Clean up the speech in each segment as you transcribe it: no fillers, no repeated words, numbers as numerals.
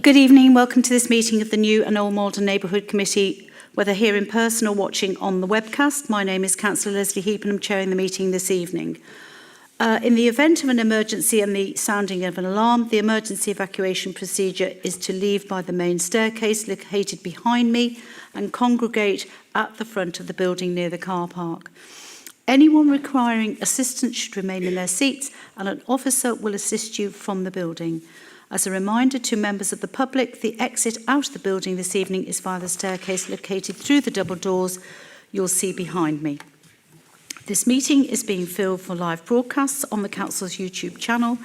Good evening, welcome to this meeting of the new and old Malden Neighbourhood Committee, whether here in person or watching on the webcast. My name is Councillor Leslie Heap and I'm chairing the meeting this evening. In the event of an emergency and the sounding of an alarm, the emergency evacuation procedure is to leave by the main staircase located behind me and congregate at the front of the building near the car park. Anyone requiring assistance should remain in their seats and an officer will assist you from the building. As a reminder to members of the public, the exit out of the building this evening is via the staircase located through the double doors you'll see behind me. This meeting is being filmed for live broadcasts on the Council's YouTube channel,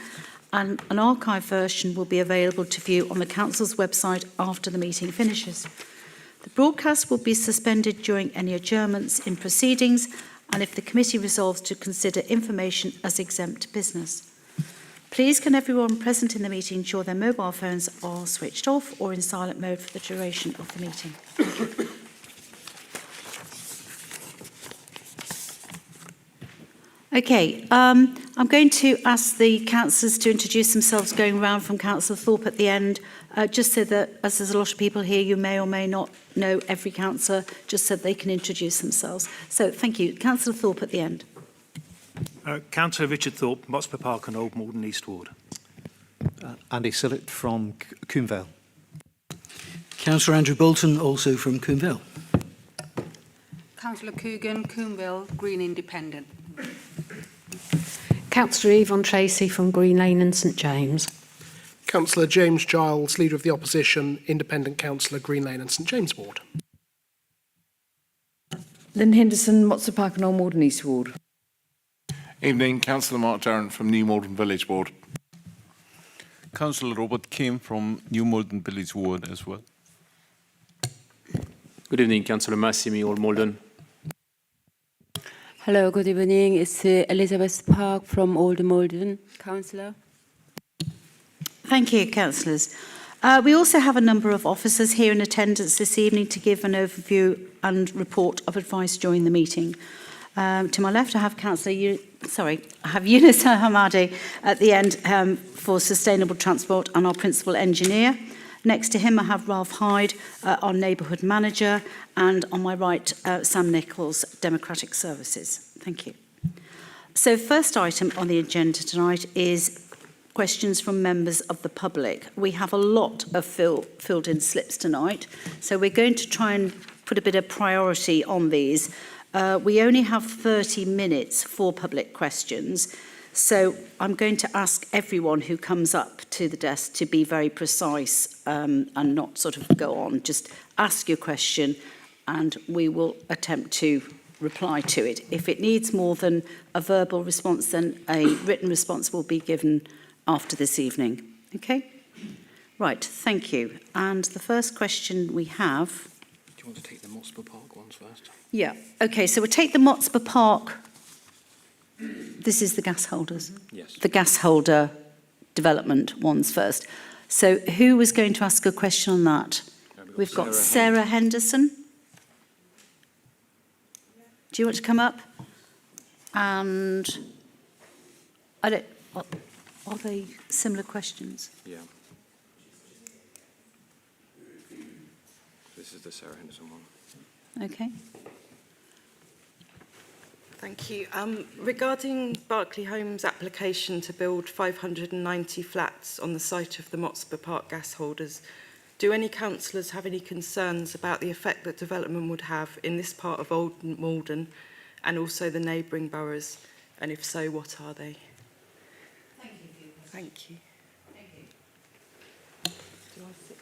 and an archive version will be available to view on the Council's website after the meeting finishes. The broadcast will be suspended during any adjournments in proceedings and if the committee resolves to consider information as exempt business. Please can everyone present in the meeting ensure their mobile phones are switched off or in silent mode for the duration of the meeting. Okay, I'm going to ask the councillors to introduce themselves, going round from Councillor Thorpe at the end, just so that, as there's a lot of people here, you may or may not know every councillor, just so they can introduce themselves. So, thank you. Councillor Thorpe at the end. Councillor Richard Thorpe, Motspur Park and Old Malden East Ward. Andy Sillett from Coombe. Councillor Andrew Bolton, also from Coombe. Councillor Coogan, Coombe, Green Independent. Councillor Yvonne Tracy from Green Lane and St James. Councillor James Giles, Leader of the Opposition, Independent Councillor, Green Lane and St James Ward. Lynn Henderson, Motspur Park and Old Malden East Ward. Evening, Councillor Mark Darren from New Malden Village Ward. Councillor Robert Kim from New Malden Village Ward as well. Good evening, Councillor Massimi, Old Malden. Hello, good evening. It's Elizabeth Park from Old Malden, Councillor. Thank you, councillors. We also have a number of officers here in attendance this evening to give an overview and report of advice during the meeting. To my left, I have Yunus Hamadi at the end for Sustainable Transport and our Principal Engineer. Next to him, I have Ralph Hyde, our Neighbourhood Manager, and on my right, Sam Nichols, Democratic Services. Thank you. So, first item on the agenda tonight is questions from members of the public. We have a lot of filled-in slips tonight, so we're going to try and put a bit of priority on these. We only have 30 minutes for public questions, so I'm going to ask everyone who comes up to the desk to be very precise and not sort of go on. Just ask your question and we will attempt to reply to it. If it needs more than a verbal response, then a written response will be given after this evening. Okay? Right, thank you. And the first question we have... Do you want to take the Motspur Park ones first? Yeah, okay, so we'll take the Motspur Park. This is the gas holders. Yes. The gas holder development ones first. So who was going to ask a question on that? We've got Sarah Henderson. Do you want to come up? And are they similar questions? Yeah. This is the Sarah Henderson one. Okay. Thank you. Regarding Berkeley Homes' application to build 590 flats on the site of the Motspur Park gas holders, do any councillors have any concerns about the effect that development would have in this part of Old Malden and also the neighbouring boroughs? And if so, what are they? Thank you. Thank you. Thank you. Do I sit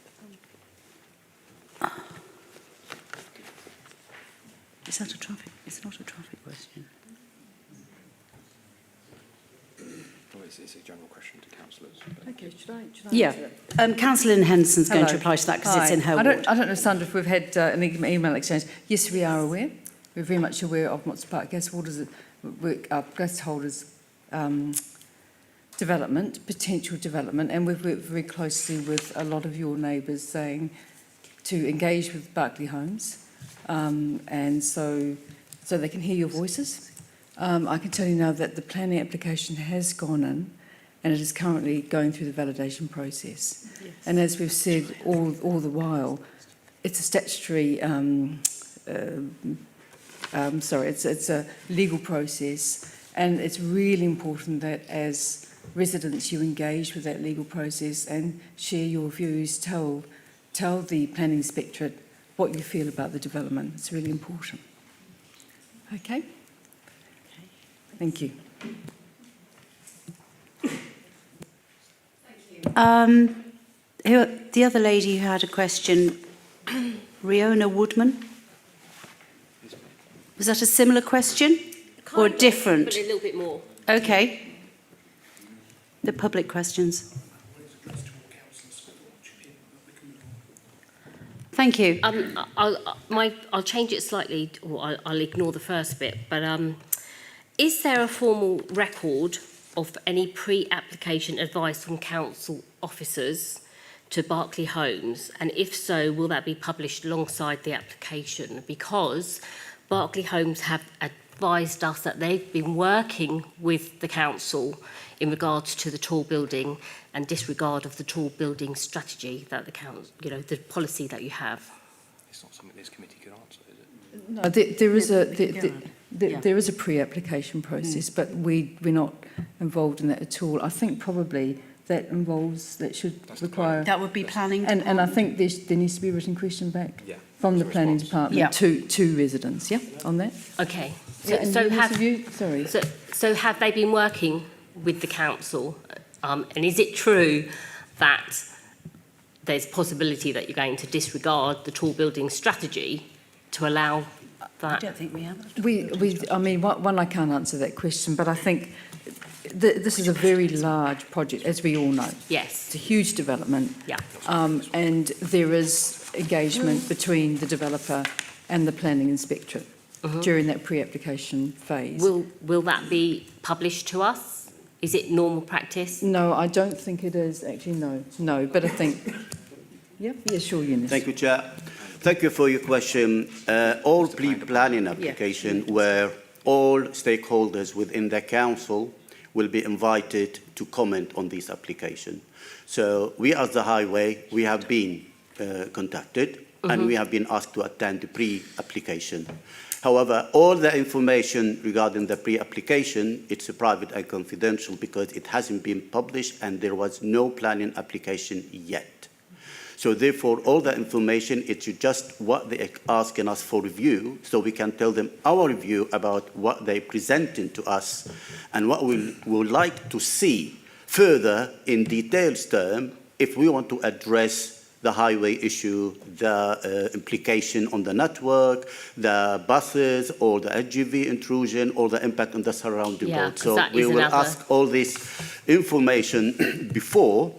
Is that a traffic? It's not a traffic question. Oh, it's a general question to councillors. Okay, should I Yeah. answer that? Councillor Henderson's going to Hello. reply to that because it's Hi. in her I ward. don't know, Sandra, if we've had an email exchange. Yes, we are aware. We're very much aware of Motts Park gas holders development, potential development, and we've worked very closely with a lot of your neighbours saying to engage with Berkeley Homes, and so they can hear your voices. I can tell you now that the planning application has gone in, and it is currently going through the validation process. Yes. And as we've said all the while, it's a statutory, it's a legal process, and it's really important that as residents you engage with that legal process and share your views, tell the planning inspectorate what you feel about the development. It's really important. Okay? Thank you. The other lady who had a question, Riona Woodman. Was that a similar question or different? But a little bit more. Okay. The public questions. Thank you. I'll change it slightly, or I'll ignore the first bit. But is there a formal record of any pre-application advice from council officers to Berkeley Homes? And if so, will that be published alongside the application? Because Berkeley Homes have advised us that they've been working with the council in regards to the tall building and disregard of the tall building strategy that the council, the policy that you have. It's not something this committee could answer, is it? No, there is a pre-application process, but we're not involved in that at all. I think probably that should require... That would be planning. And I think there needs to be a written question back from the planning department to residents, on that. Okay. So have they been working with the council? And is it true that there's possibility that you're going to disregard the tall building strategy to allow that? I don't think we have. I can't answer that question, but I think this is a very large project, as we all know. Yes. It's a huge development. Yeah. And there is engagement between the developer and the planning inspectorate during that pre-application phase. Will that be published to us? Is it normal practice? No, I don't think it is, actually, no. But I think, sure, Eunice. Thank you, Chair. Thank you for your question. All pre-planning application where all stakeholders within the council will be invited to comment on this application. So we as the highway, we have been contacted and we have been asked to attend the pre-application. However, all the information regarding the pre-application, it's private and confidential because it hasn't been published and there was no planning application yet. So therefore, all the information, it's just what they're asking us for review, so we can tell them our review about what they're presenting to us and what we would like to see further in details term if we want to address the highway issue, the implication on the network, the buses, or the HGV intrusion, or the impact on the surrounding road. So we will ask all this information before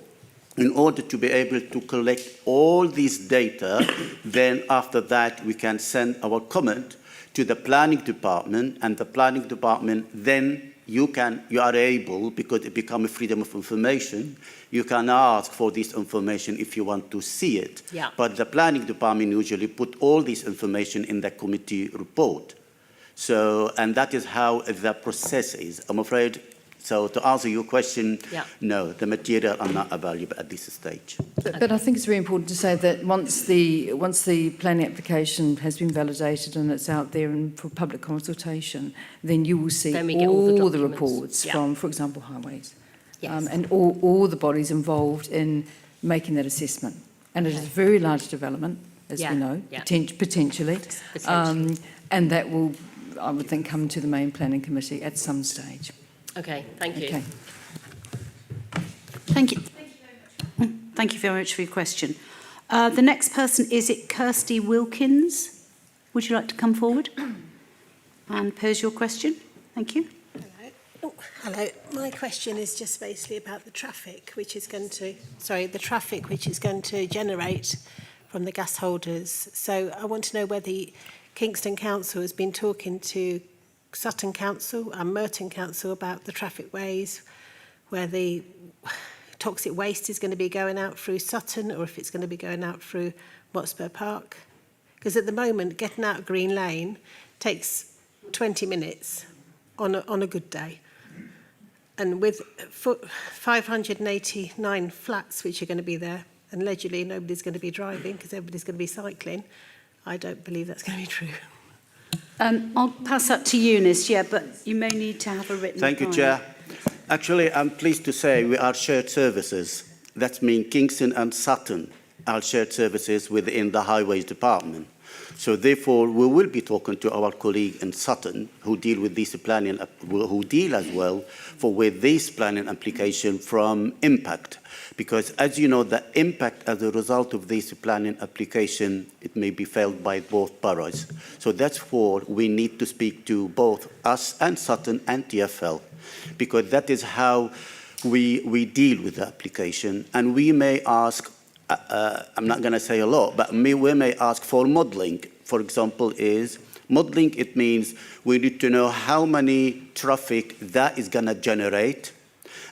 in order to be able to collect all this data. Then after that, we can send our comment to the planning department, and the planning department then you are able, because it becomes a freedom of information, you can ask for this information if you want to see it. Yeah. But the planning department usually put all this information in the committee report. So, and that is how the process is. I'm afraid, so to answer your question, no, the material are not available at this stage. But I think it's very important to say that once the planning application has been validated and it's out there and for public consultation, then you will see all the reports from, for example, highways. Yes. And all the bodies involved in making that assessment. And it is a very large development, as we know, potentially. And that will, I would think, come to the main planning committee at some stage. Okay, thank you. Okay. Thank you. Thank you very much for your question. The next person, is it Kirsty Wilkins? Would you like to come forward and pose your question? Thank you. Hello. My question is just basically about the traffic which is going to generate from the gas holders. So I want to know whether Kingston Council has been talking to Sutton Council and Merton Council about the traffic ways, where the toxic waste is going to be going out through Sutton or if it's going to be going out through Motspur Park. Because at the moment, getting out of Green Lane takes 20 minutes on a good day. And with 589 flats which are going to be there, and allegedly nobody's going to be driving because everybody's going to be cycling, I don't believe that's going to be true. I'll pass that to Eunice, but you may need to have a written Thank you, Chair. Actually, I'm pleased to say we are shared services. That means Kingston and Sutton are shared services within the Highways Department. So therefore, we will be talking to our colleague in Sutton who deal with this planning, who deal as well with this planning application from impact. Because as you know, the impact as a result of this planning application, it may be felt by both boroughs. So that's why we need to speak to both us and Sutton and TfL, because that is how we deal with the application. And we may ask, I'm not going to say a lot, but we may ask for modelling. For example, modelling, it means we need to know how many traffic that is going to generate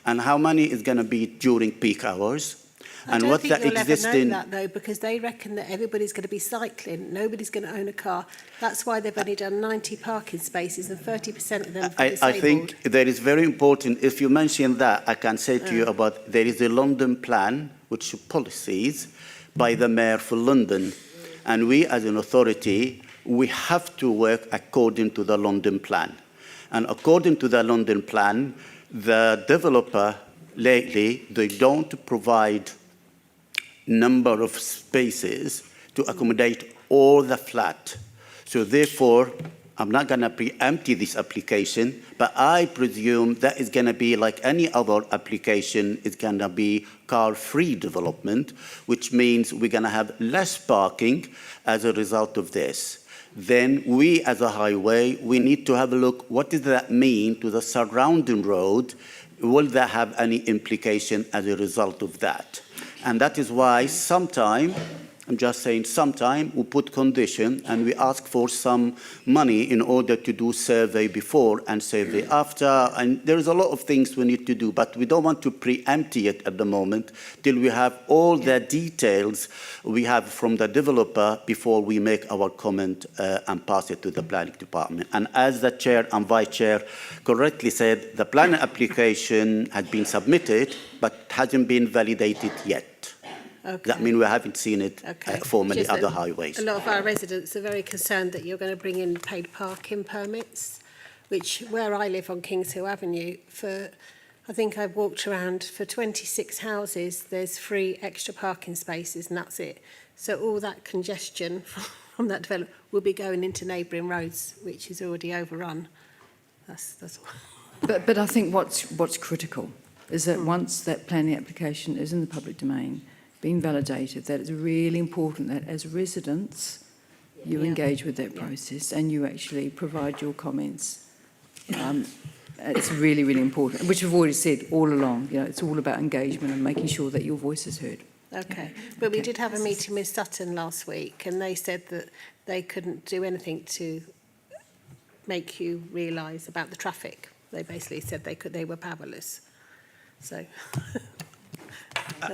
and how many is going to be during peak hours. I don't think you'll ever know that, though, because they reckon that everybody's going to be cycling. Nobody's going to own a car. That's why they've only done 90 parking spaces and 30% of them for disabled. I think that is very important. If you mention that, I can say to you about there is a London plan, which policies by the Mayor for London. And we, as an authority, we have to work according to the London plan. And according to the London plan, the developer lately, they don't provide number of spaces to accommodate all the flat. So therefore, I'm not going to preempt this application, but I presume that is going to be like any other application, it's going to be car-free development, which means we're going to have less parking as a result of this. Then we, as a highway, we need to have a look, what does that mean to the surrounding road? Will that have any implication as a result of that? And that is why sometime, I'm just saying sometime, we put condition and we ask for some money in order to do survey before and survey after. And there's a lot of things we need to do, but we don't want to preempt it at the moment till we have all the details we have from the developer before we make our comment and pass it to the planning department. And as the chair and vice chair correctly said, the planning application has been submitted, but hasn't been validated yet. Okay. That means we haven't seen it for many Just other highways. A lot of our residents are very concerned that you're going to bring in paid parking permits, which where I live on Kings Hill Avenue, I think I've walked around for 26 houses, there's 3 extra parking spaces and that's it. So all that congestion from that development will be going into neighbouring roads, which is already overrun. That's all. But I think what's critical is that once that planning application is in the public domain, being validated, that it's really important that as residents you engage with that process and you actually provide your comments. It's really, really important, which we've already said all along. You know, it's all about engagement and making sure that your voice is heard. Okay, but we did have a meeting with Sutton last week and they said that they couldn't do anything to make you realise about the traffic. They basically said they were powerless. So...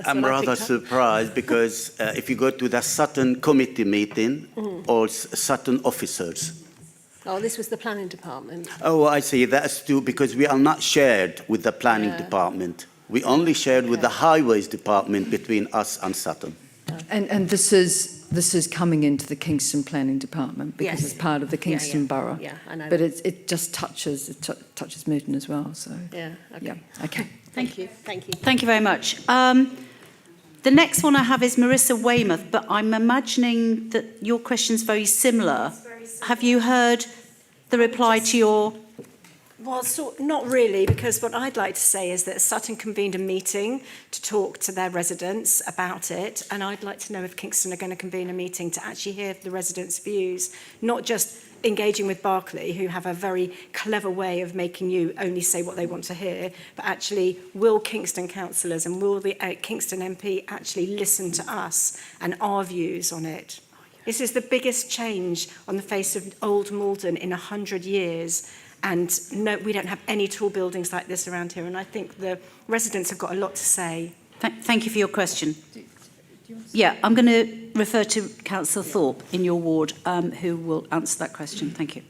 I'm rather surprised because if you go to the Sutton committee meeting or Sutton officers. Oh, this was the planning department. Oh, I see. That's too, because we are not shared with the planning department. We only shared with the highways department between us and Sutton. And this is coming into the Kingston planning department because it's part of the Kingston borough. Yeah, I know. But it just touches Merton as well. So yeah, okay. Yeah, okay. Thank you. Thank you. Thank you very much. The next one I have is Marissa Weymouth, but I'm imagining that your question's very similar. Have you heard the reply to your... Well, not really, because what I'd like to say is that Sutton convened a meeting to talk to their residents about it, and I'd like to know if Kingston are going to convene a meeting to actually hear the residents' views, not just engaging with Berkeley, who have a very clever way of making you only say what they want to hear, but actually will Kingston councillors and will the Kingston MP actually listen to us and our views on it? This is the biggest change on the face of Old Malden in 100 years. And no, we don't have any tall buildings like this around here. And I think the residents have got a lot to say. Thank you for your question. Yeah, I'm going to refer to Councillor Thorpe in your ward, who will answer that question. Thank you.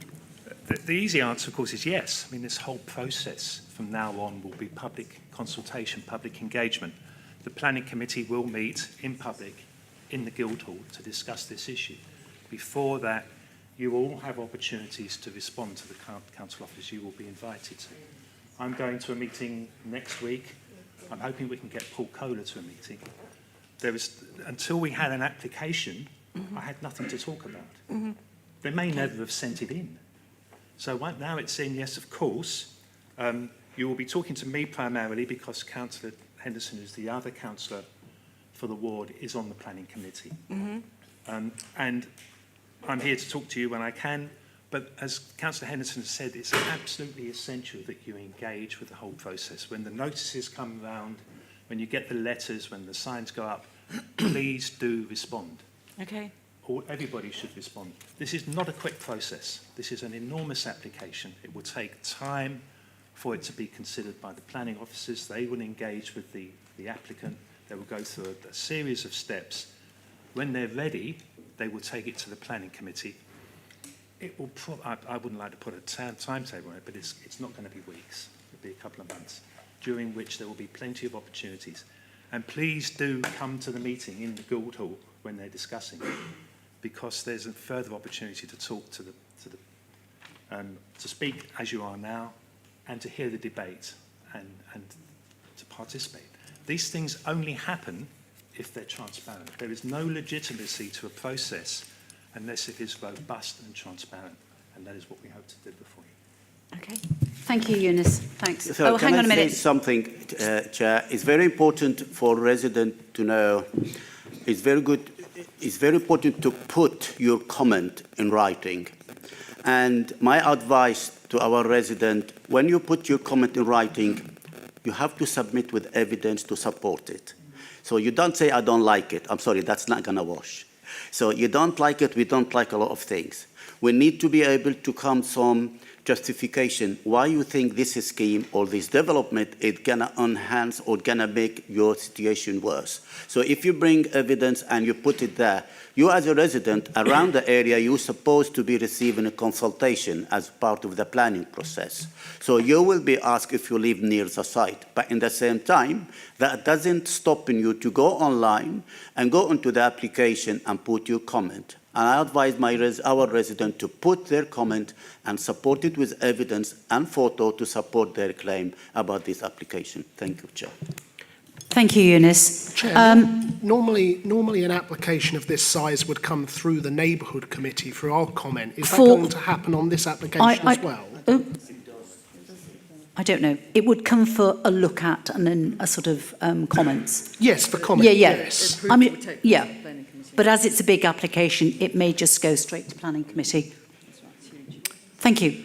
The easy answer, of course, is yes. I mean, this whole process from now on will be public consultation, public engagement. The planning committee will meet in public in the Guildhall to discuss this issue. Before that, you all have opportunities to respond to the council office. You will be invited to. I'm going to a meeting next week. I'm hoping we can get Paul Kohler to a meeting. Until we had an application, I had nothing to talk about. They may never have sent it in. So now it's in, yes, of course. You will be talking to me primarily because Councillor Henderson, who's the other councillor for the ward, is on the planning committee. And I'm here to talk to you when I can, but as Councillor Henderson has said, it's absolutely essential that you engage with the whole process. When the notices come around, when you get the letters, when the signs go up, please do respond. Okay. Everybody should respond. This is not a quick process. This is an enormous application. It will take time for it to be considered by the planning officers. They will engage with the applicant. They will go through a series of steps. When they're ready, they will take it to the planning committee. It will. I wouldn't like to put a timetable on it, but it's not going to be weeks. It'll be a couple of months, during which there will be plenty of opportunities. And please do come to the meeting in the Guildhall when they're discussing it, because there's a further opportunity to talk to speak as you are now, and to hear the debate and to participate. These things only happen if they're transparent. There is no legitimacy to a process unless it is robust and transparent, and that is what we hope to do before you. Okay. Thank you, Eunice. Thanks. So hang on a minute. Say something, Chair? It's very important for residents to know. It's very important to put your comment in writing. And my advice to our resident: when you put your comment in writing, you have to submit with evidence to support it. So you don't say, I don't like it. I'm sorry, that's not going to wash. So you don't like it, we don't like a lot of things. We need to be able to come some justification why you think this scheme or this development is going to enhance or going to make your situation worse. So if you bring evidence and you put it there, you as a resident around the area, you're supposed to be receiving a consultation as part of the planning process. So you will be asked if you live near the site. But in the same time, that doesn't stop you to go online and go into the application and put your comment. And I advise our residents to put their comment and support it with evidence and photo to support their claim about this application. Thank you, Chair. Thank you, Eunice. Chair, normally an application of this size would come through the Neighbourhood Committee for our comment. Is that going to happen on this application as well? I don't know. It would come for a look at and then a sort of comments. Yes, for comment, yes. I mean, yeah. But as it's a big application, it may just go straight to planning committee. Thank you.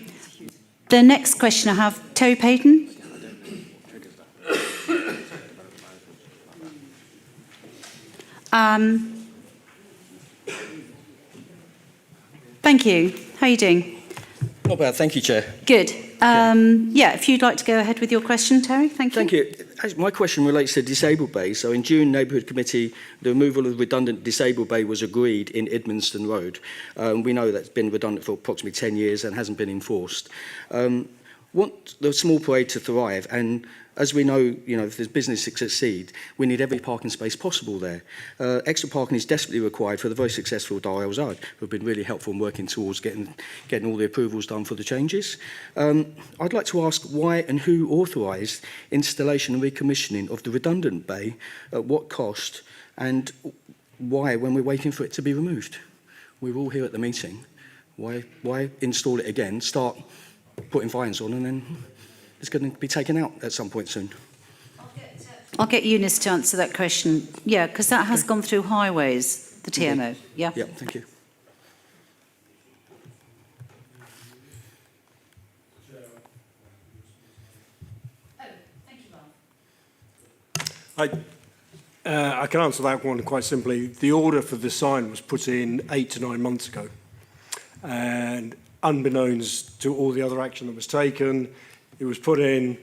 The next question I have, Terry Payton. Thank you. How are you doing? Not bad, thank you, Chair. Good. Yeah, if you'd like to go ahead with your question, Terry, thank you. Thank you. My question relates to disabled bays. So in June, Neighbourhood Committee, the removal of redundant disabled bay was agreed in Edmonstone Road. We know that's been redundant for approximately 10 years and hasn't been enforced. Want the small parade to thrive, and as we know, if there's business to succeed, we need every parking space possible there. Extra parking is desperately required for the very successful Dials Ard, who've been really helpful in working towards getting all the approvals done for the changes. I'd like to ask why and who authorised installation and recommissioning of the redundant bay, at what cost, and why when we're waiting for it to be removed? We were all here at the meeting. Why install it again, start putting fines on, and then it's going to be taken out at some point soon? I'll get Eunice to answer that question. Yeah, because that has gone through highways, the TMO. Yeah. Yeah, thank you. I can answer that one quite simply. The order for the sign was put in 8 to 9 months ago. And unbeknownst to all the other action that was taken, it was put in,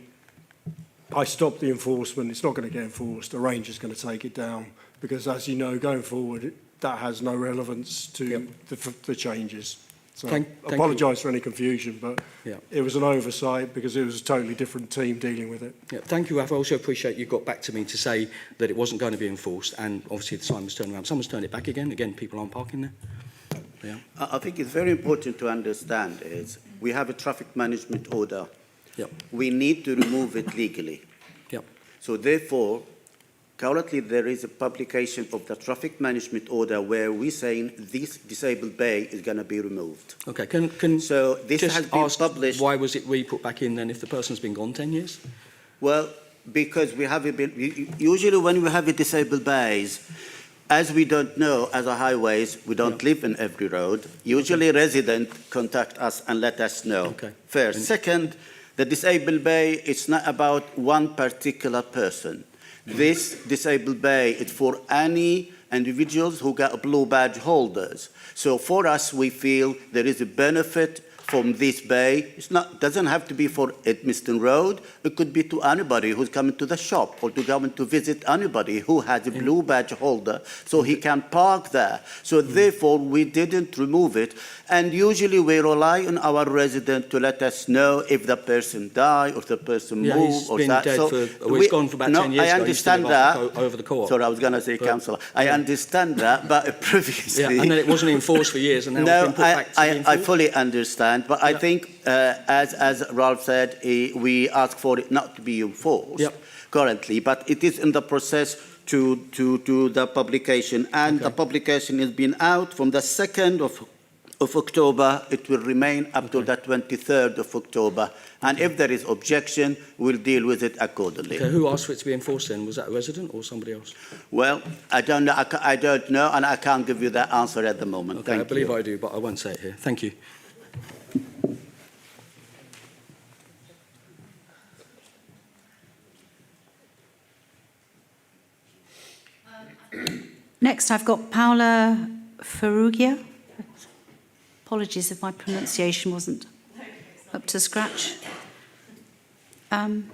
I stopped the enforcement, it's not going to get enforced, a ranger's going to take it down, because as you know, going forward, that has no relevance to the changes. So I apologise for any confusion, but it was an oversight because it was a totally different team dealing with it. Yeah, thank you, Ralph. I also appreciate you got back to me to say that it wasn't going to be enforced, and obviously the sign was turned around. Someone's turned it back again. Again, people aren't parking there. Yeah. I think it's very important to understand is we have a traffic management order. Yep. We need to remove it legally. Yep. So therefore, currently there is a publication of the traffic management order where we're saying this disabled bay is going to be removed. Okay, can so this just has been ask published. Why was it re-put back in then if the person's been gone 10 years? Well, because we have usually when we have a disabled bays, as we don't know, as a highways, we don't live in every road. Usually residents contact us and let us know. Okay. First. Second, the disabled bay, it's not about one particular person. This disabled bay is for any individuals who got blue badge holders. So for us, we feel there is a benefit from this bay. It's not, doesn't have to be for Edmiston Road. It could be to anybody who's coming to the shop or to come to visit anybody who has a blue badge holder, so he can park there. So therefore, we didn't remove it. And usually we rely on our resident to let us know if the person died or the person moved or that. Dead so he's gone for about 10 years I ago. understand that. Over the co-op. Sorry, I was going to say councillor. I understand that, but previously... Yeah, and then it wasn't enforced for years, and now it's been put back to be enforced. I fully understand, but I think, as Ralph said, we ask for it not to be enforced currently, but it is in the process to the publication, and the publication has been out from the 2nd of October. It will remain up to the 23rd of October, and if there is objection, we'll deal with it accordingly. Okay, who asked for it to be enforced then? Was that a resident or somebody else? Well, I don't know, I don't know, and I can't give you that answer at the moment. Okay, I believe I do, but I won't say it here. Thank you. Next, I've got Paola Ferrugia. Apologies if my pronunciation wasn't up to scratch. Can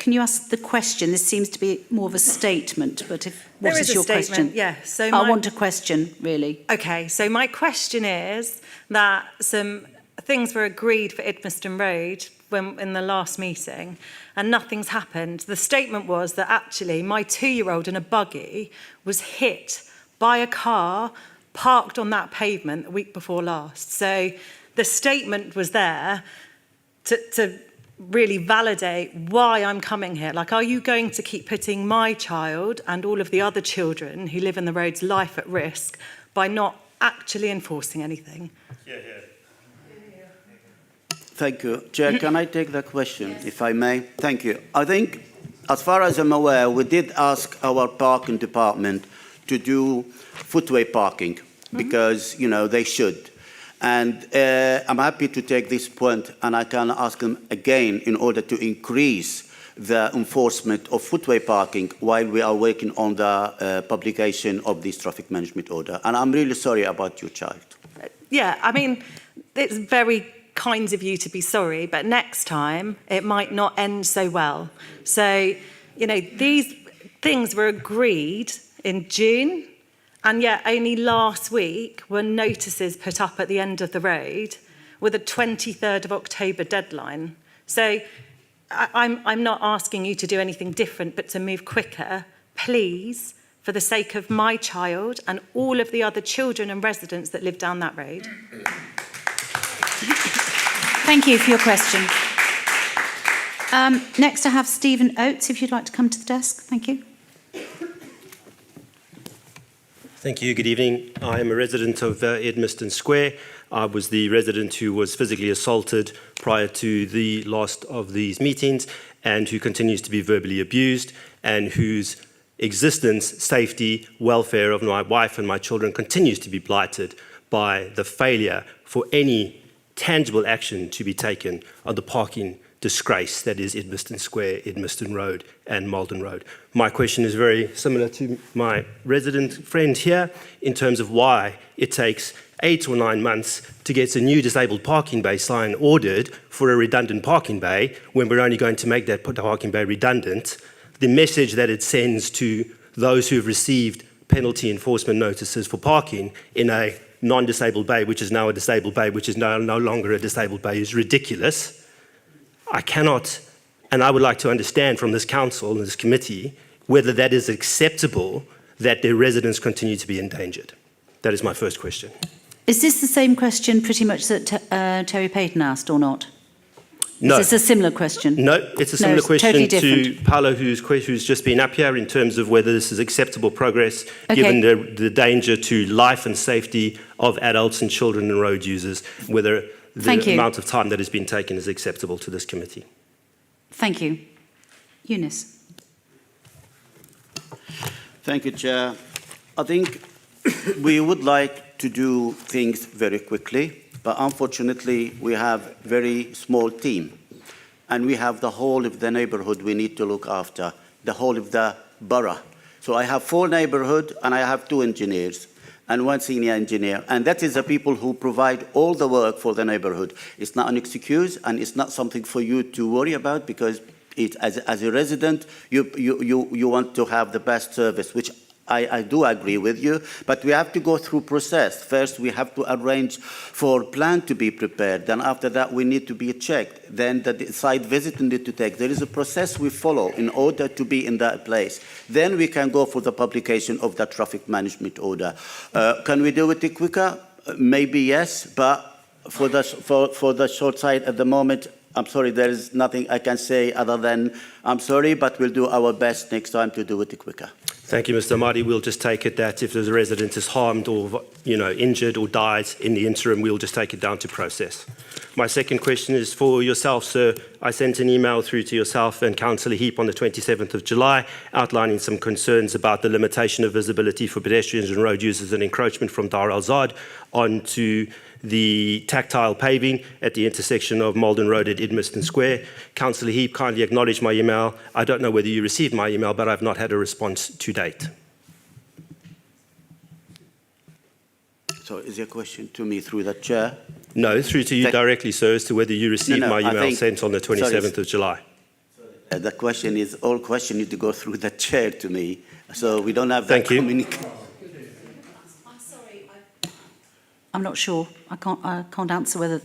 you ask the question? This seems to be more of a statement, but what is your question? Yeah. So I want a question, really. Okay, so my question is that some things were agreed for Edmiston Road in the last meeting, and nothing's happened. The statement was that actually my 2-year-old in a buggy was hit by a car parked on that pavement the week before last. So the statement was there to really validate why I'm coming here. Like, are you going to keep putting my child and all of the other children who live in the road's life at risk by not actually enforcing anything? Thank you. Chair, can I take that question, if I may? Thank you. I think, as far as I'm aware, we did ask our parking department to do footway parking because, you know, they should. And I'm happy to take this point, and I can ask them again in order to increase the enforcement of footway parking while we are working on the publication of this traffic management order. And I'm really sorry about your child. Yeah, I mean, it's very kind of you to be sorry, but next time it might not end so well. So, you know, these things were agreed in June, and yet only last week were notices put up at the end of the road with a 23rd of October deadline. So I'm not asking you to do anything different, but to move quicker, please, for the sake of my child and all of the other children and residents that live down that road. Thank you for your question. Next, I have Stephen Oates, if you'd like to come to the desk. Thank you. Thank you. Good evening. I am a resident of Edmiston Square. I was the resident who was physically assaulted prior to the last of these meetings and who continues to be verbally abused and whose existence, safety, welfare of my wife and my children continues to be blighted by the failure for any tangible action to be taken on the parking disgrace that is Edmiston Square, Edmiston Road and Malden Road. My question is very similar to my resident friend here in terms of why it takes 8 or 9 months to get a new disabled parking bay sign ordered for a redundant parking bay when we're only going to make that parking bay redundant. The message that it sends to those who have received penalty enforcement notices for parking in a non-disabled bay, which is now a disabled bay, which is now no longer a disabled bay, is ridiculous. I cannot, and I would like to understand from this council and this committee whether that is acceptable that their residents continue to be endangered. That is my first question. Is this the same question pretty much that Terry Payton asked or not? No. Is this a similar question? No, it's a similar question totally to different. Paolo, who's just been up here in terms of whether this is acceptable progress, given the danger to life and safety of adults and children and road users, whether the amount of time that has been taken is acceptable to this committee. Thank you. Eunice. Thank you, Chair. I think we would like to do things very quickly, but unfortunately we have a very small team and we have the whole of the neighbourhood we need to look after, the whole of the borough. So I have 4 neighbourhoods and I have 2 engineers and 1 senior engineer, and that is the people who provide all the work for the neighbourhood. It's not an excuse and it's not something for you to worry about, because as a resident, you want to have the best service, which I do agree with you, but we have to go through process. First, we have to arrange for plan to be prepared. Then after that, we need to be checked. Then the site visit need to take. There is a process we follow in order to be in that place. Then we can go for the publication of the traffic management order. Can we do it quicker? Maybe yes, but for the short side at the moment, I'm sorry, there is nothing I can say other than I'm sorry, but we'll do our best next time to do it quicker. Thank you, Mr. Amadi. We'll just take it that if the resident is harmed or injured or dies in the interim, we'll just take it down to process. My second question is for yourself, sir. I sent an email through to yourself and Councillor Heap on the 27th of July outlining some concerns about the limitation of visibility for pedestrians and road users and encroachment from Dar Al Zad onto the tactile paving at the intersection of Malden Road at Edmiston Square. Councillor Heap kindly acknowledged my email. I don't know whether you received my email, but I've not had a response to date. So is your question to me through the chair? No, through to you directly, sir, as to whether you received my email sent on the 27th of July. The question is, all questions need to go through the chair to me, so we don't have that communication. I'm not sure. I can't answer whether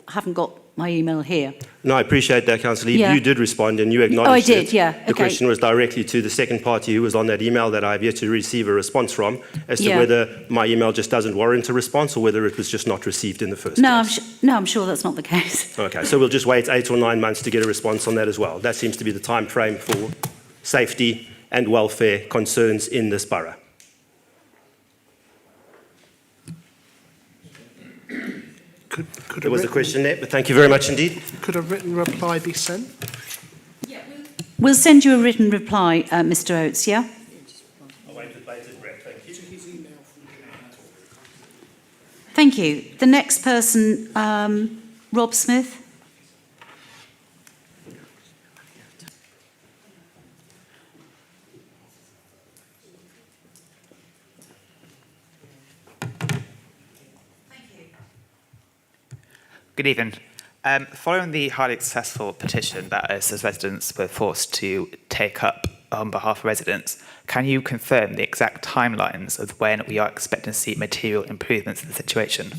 I haven't got my email here. No, I appreciate that, Councillor. Yeah. You did respond and you acknowledged I did, it. yeah. The question was directly to the second party who was on that email that I have yet to receive a response from, as to whether my email just doesn't warrant a response or whether it was just not received in the first place. I'm sure that's not the case. Okay, so we'll just wait 8 or 9 months to get a response on that as well. That seems to be the time frame for safety and welfare concerns in this borough. There was a question there, but thank you very much indeed. Could a written reply be sent? We'll send you a written reply, Mr. Oates, yeah? I'll wait with bated breath, thank you. Thank you. The next person, Rob Smith. Good evening. Following the highly successful petition that us as residents were forced to take up on behalf of residents, can you confirm the exact timelines of when we are expecting to see material improvements in the situation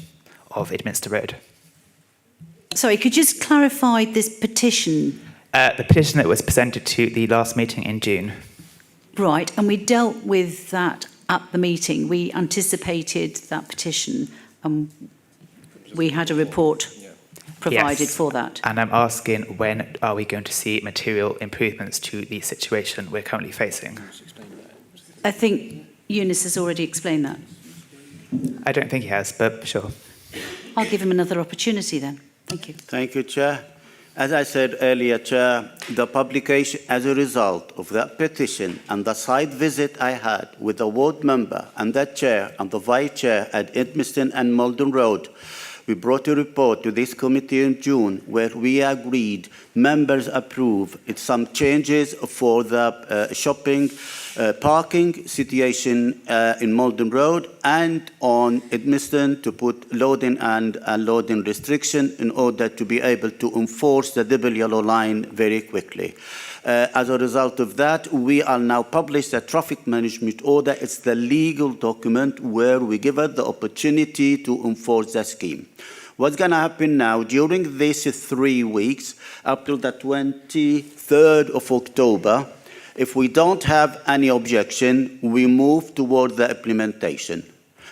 of Edmiston Road? Sorry, could you just clarify this petition? The petition that was presented to the last meeting in June. Right, and we dealt with that at the meeting. We anticipated that petition and we had a report provided for that. And I'm asking, when are we going to see material improvements to the situation we're currently facing? I think Eunice has already explained that. I don't think he has, but sure. I'll give him another opportunity then. Thank you. Thank you, Chair. As I said earlier, Chair, the publication as a result of that petition and the site visit I had with the ward member and the chair and the vice chair at Edmiston and Malden Road, We brought a report to this committee in June where we agreed, members approve, it's some changes for the shopping parking situation in Malden Road and on Edmiston to put loading and unloading restriction in order to be able to enforce the double yellow line very quickly. As a result of that, we are now published a traffic management order. It's the legal document where we give us the opportunity to enforce the scheme. What's going to happen now, during these 3 weeks, up till the 23rd of October, if we don't have any objection, we move toward the implementation.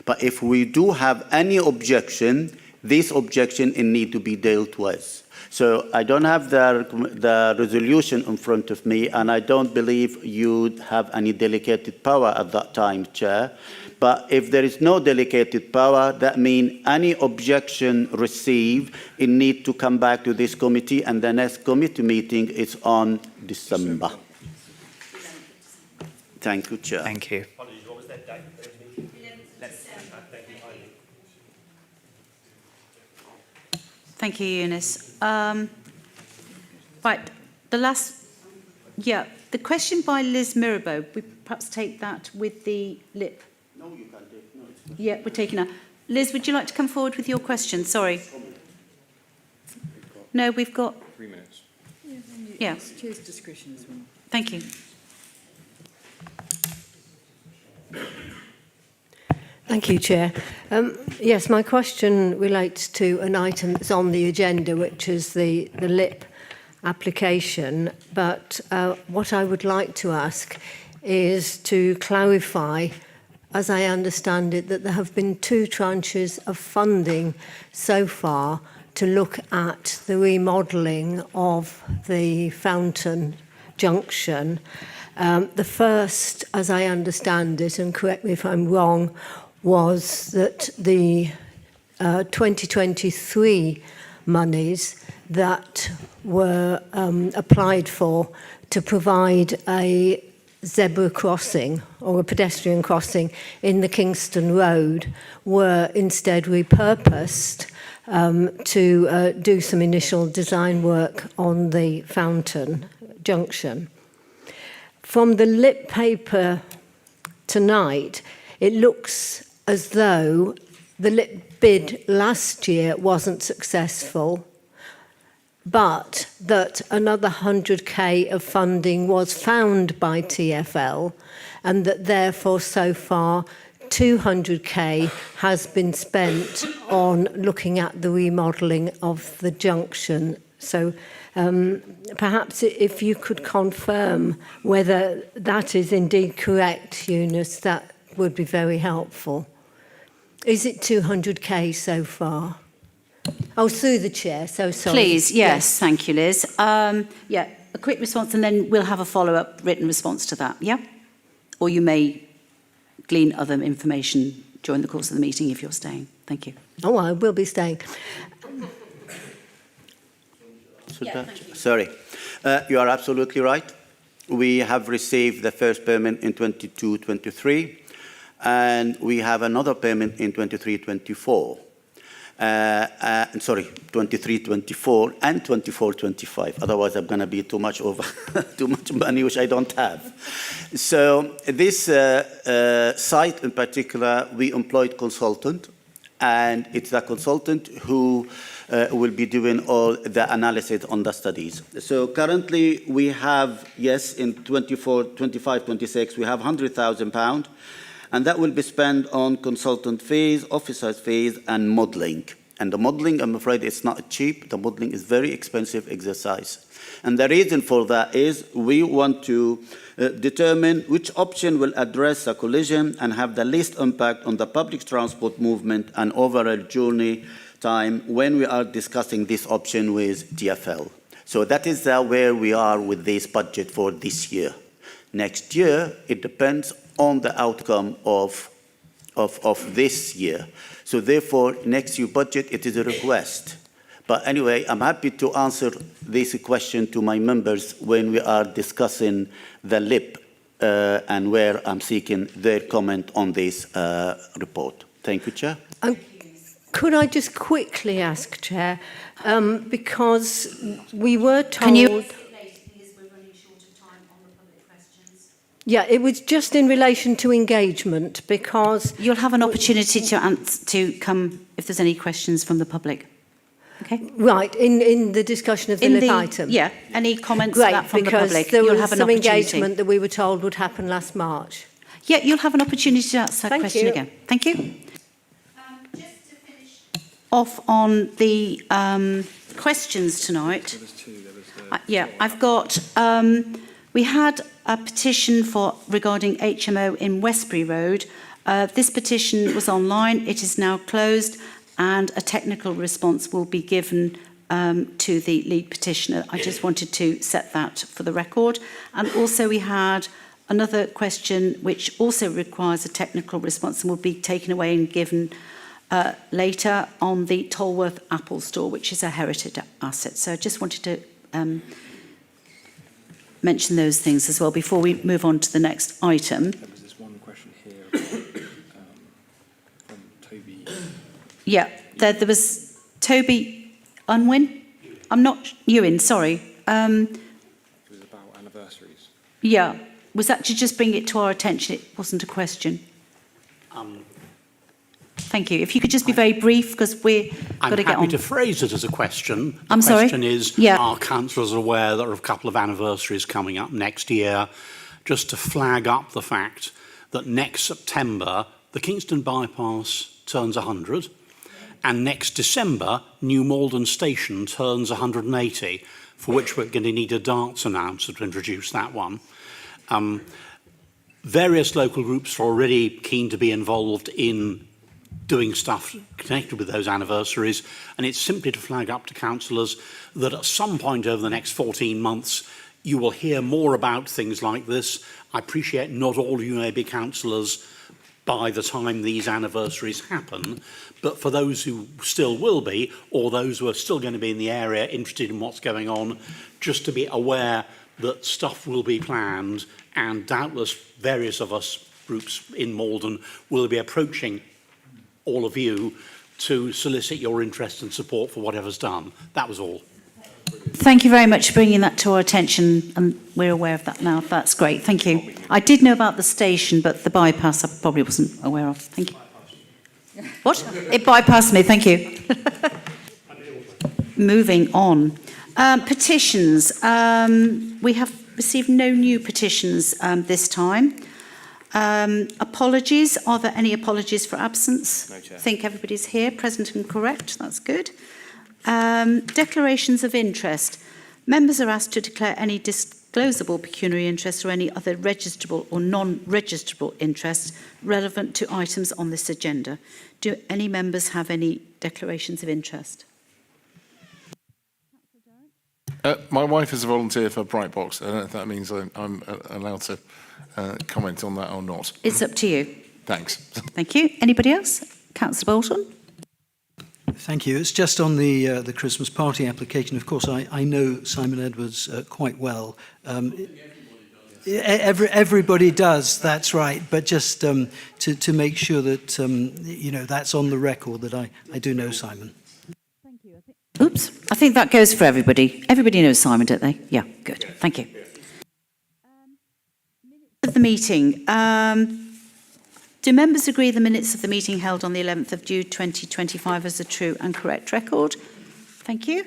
But if we do have any objection, this objection need to be dealt with. So I don't have the resolution in front of me, and I don't believe you'd have any delegated power at that time, Chair. But if there is no delegated power, that means any objection received, it needs to come back to this committee, and the next committee meeting is on December. Thank you, Chair. Thank you. Thank you, Eunice. Right, the question by Liz Mirabeau, we perhaps take that with the lip. No, you can't do it. No, it's not. Yeah, we're taking that. Liz, would you like to come forward with your question? Sorry. No, we've got 3 minutes. Yeah. Chair's discretion as well. Thank you. Thank you, Chair. Yes, my question relates to an item that's on the agenda, which is the LIP application. But what I would like to ask is to clarify, as I understand it, that there have been 2 tranches of funding so far to look at the remodelling of the Fountain Junction. The first, as I understand it, and correct me if I'm wrong, was that the 2023 monies that were applied for to provide a zebra crossing or a pedestrian crossing in the Kingston Road were instead repurposed to do some initial design work on the Fountain Junction. From the LIP paper tonight, it looks as though the LIP bid last year wasn't successful, but that another 100k of funding was found by TfL, and that therefore so far 200k has been spent on looking at the remodelling of the junction. So perhaps if you could confirm whether that is indeed correct, Eunice, that would be very helpful. Is it 200k so far? Oh, through the chair, so sorry. Please, yes, thank you, Liz. Yeah, a quick response and then we'll have a follow-up written response to that, yeah? Or you may glean other information during the course of the meeting if you're staying. Thank you. Oh, I will be staying. Sorry. You are absolutely right. We have received the first payment in 22-23, and we have another payment in 23-24. Sorry, 23-24 and 24-25. Otherwise, I'm going to be too much over, too much money, which I don't have. So this site in particular, we employed consultant, and it's the consultant who will be doing all the analysis on the studies. So currently we have, yes, in 24, 25, 26, we have £100,000, and that will be spent on consultant fees, officers' fees, and modelling. And the modelling, I'm afraid, it's not cheap. The modelling is very expensive exercise. And the reason for that is we want to determine which option will address the collision and have the least impact on the public transport movement and overall journey time when we are discussing this option with TfL. So that is where we are with this budget for this year. Next year, it depends on the outcome of this year. So therefore, next year budget, it is a request. But anyway, I'm happy to answer this question to my members when we are discussing the LIP and where I'm seeking their comment on this report. Thank you, Chair. Could I just quickly ask, Chair, because we were told... Can you... Yeah, it was just in relation to engagement, because... You'll have an opportunity to come if there's any questions from the public. Okay. Right, in the discussion of the LIP item. Yeah, any comments Great, to that from the because public? there You'll was have an some opportunity. engagement that we were told would happen last March. Yeah, you'll have an opportunity to answer that Thank question you. again. Thank you. Just to finish off on the questions tonight. Yeah, I've got... we had a petition regarding HMO in Westbury Road. This petition was online. It is now closed, and a technical response will be given to the lead petitioner. I just wanted to set that for the record. And also we had another question which also requires a technical response and will be taken away and given later on the Tolworth Apple store, which is a heritage asset. So I just wanted to mention those things as well before we move on to the next item. There was this one question here from Toby. Yeah, there was Toby Unwin. I'm not Ewan, sorry. It was about anniversaries. Yeah, was that to just bring it to our attention? It wasn't a question. Thank you. If you could just be very brief, because we're got to get on. I'm happy to phrase it as a question. I'm sorry? The question is, are councillors aware there are a couple of anniversaries coming up next year? Just to flag up the fact that next September, the Kingston bypass turns 100, and next December, New Malden station turns 180, for which we're going to need a darts announcer to introduce that one. Various local groups are already keen to be involved in doing stuff connected with those anniversaries, and it's simply to flag up to councillors that at some point over the next 14 months you will hear more about things like this. I appreciate not all of you may be councillors by the time these anniversaries happen, but for those who still will be, or those who are still going to be in the area interested in what's going on, just to be aware that stuff will be planned, and doubtless various of us groups in Malden will be approaching all of you to solicit your interest and support for whatever's done. That was all. Thank you very much for bringing that to our attention, and we're aware of that now. That's great. Thank you. I did know about the station, but the bypass I probably wasn't aware of. Thank you. What? It bypassed me. Thank you. Moving on. Petitions. We have received no new petitions this time. Apologies. Are there any apologies for absence? No, Chair. I think everybody's here, present and correct. That's good. Declarations of interest. Members are asked to declare any disclosable pecuniary interest or any other registrable or non-registrable interest relevant to items on this agenda. Do any members have any declarations of interest? My wife is a volunteer for Brightbox. I don't know if that means I'm allowed to comment on that or not. It's up to you. Thanks. Thank you. Anybody else? Councillor Bolton. Thank you. It's just on the Christmas party application. Of course, I know Simon Edwards quite well. Everybody does. That's right. But just to make sure that you know that's on the record that I do know Simon. Oops. I think that goes for everybody. Everybody knows Simon, don't they? Yeah. Good. Thank you. Of the meeting. Do members agree the minutes of the meeting held on the 11th of June 2025 as a true and correct record? Thank you.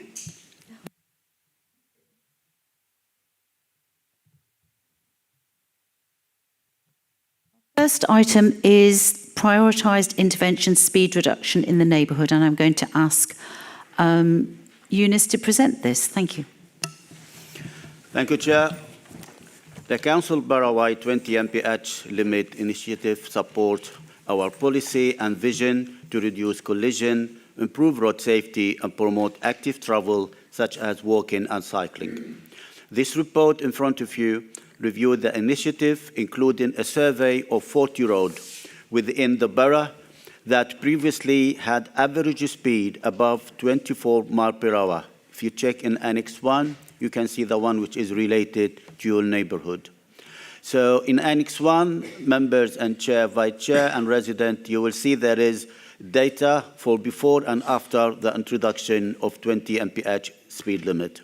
First item is prioritised intervention speed reduction in the neighbourhood, and I'm going to ask Eunice to present this. Thank you. Thank you, Chair. The Council Borough-wide 20 mph limit initiative supports our policy and vision to reduce collision, improve road safety, and promote active travel such as walking and cycling. This report in front of you reviewed the initiative, including a survey of 40 roads within the borough that previously had average speed above 24 miles per hour. If you check in Annex 1, you can see the one which is related to your neighbourhood. So in Annex 1, members and chair, vice chair and resident, you will see there is data for before and after the introduction of 20 mph speed limit.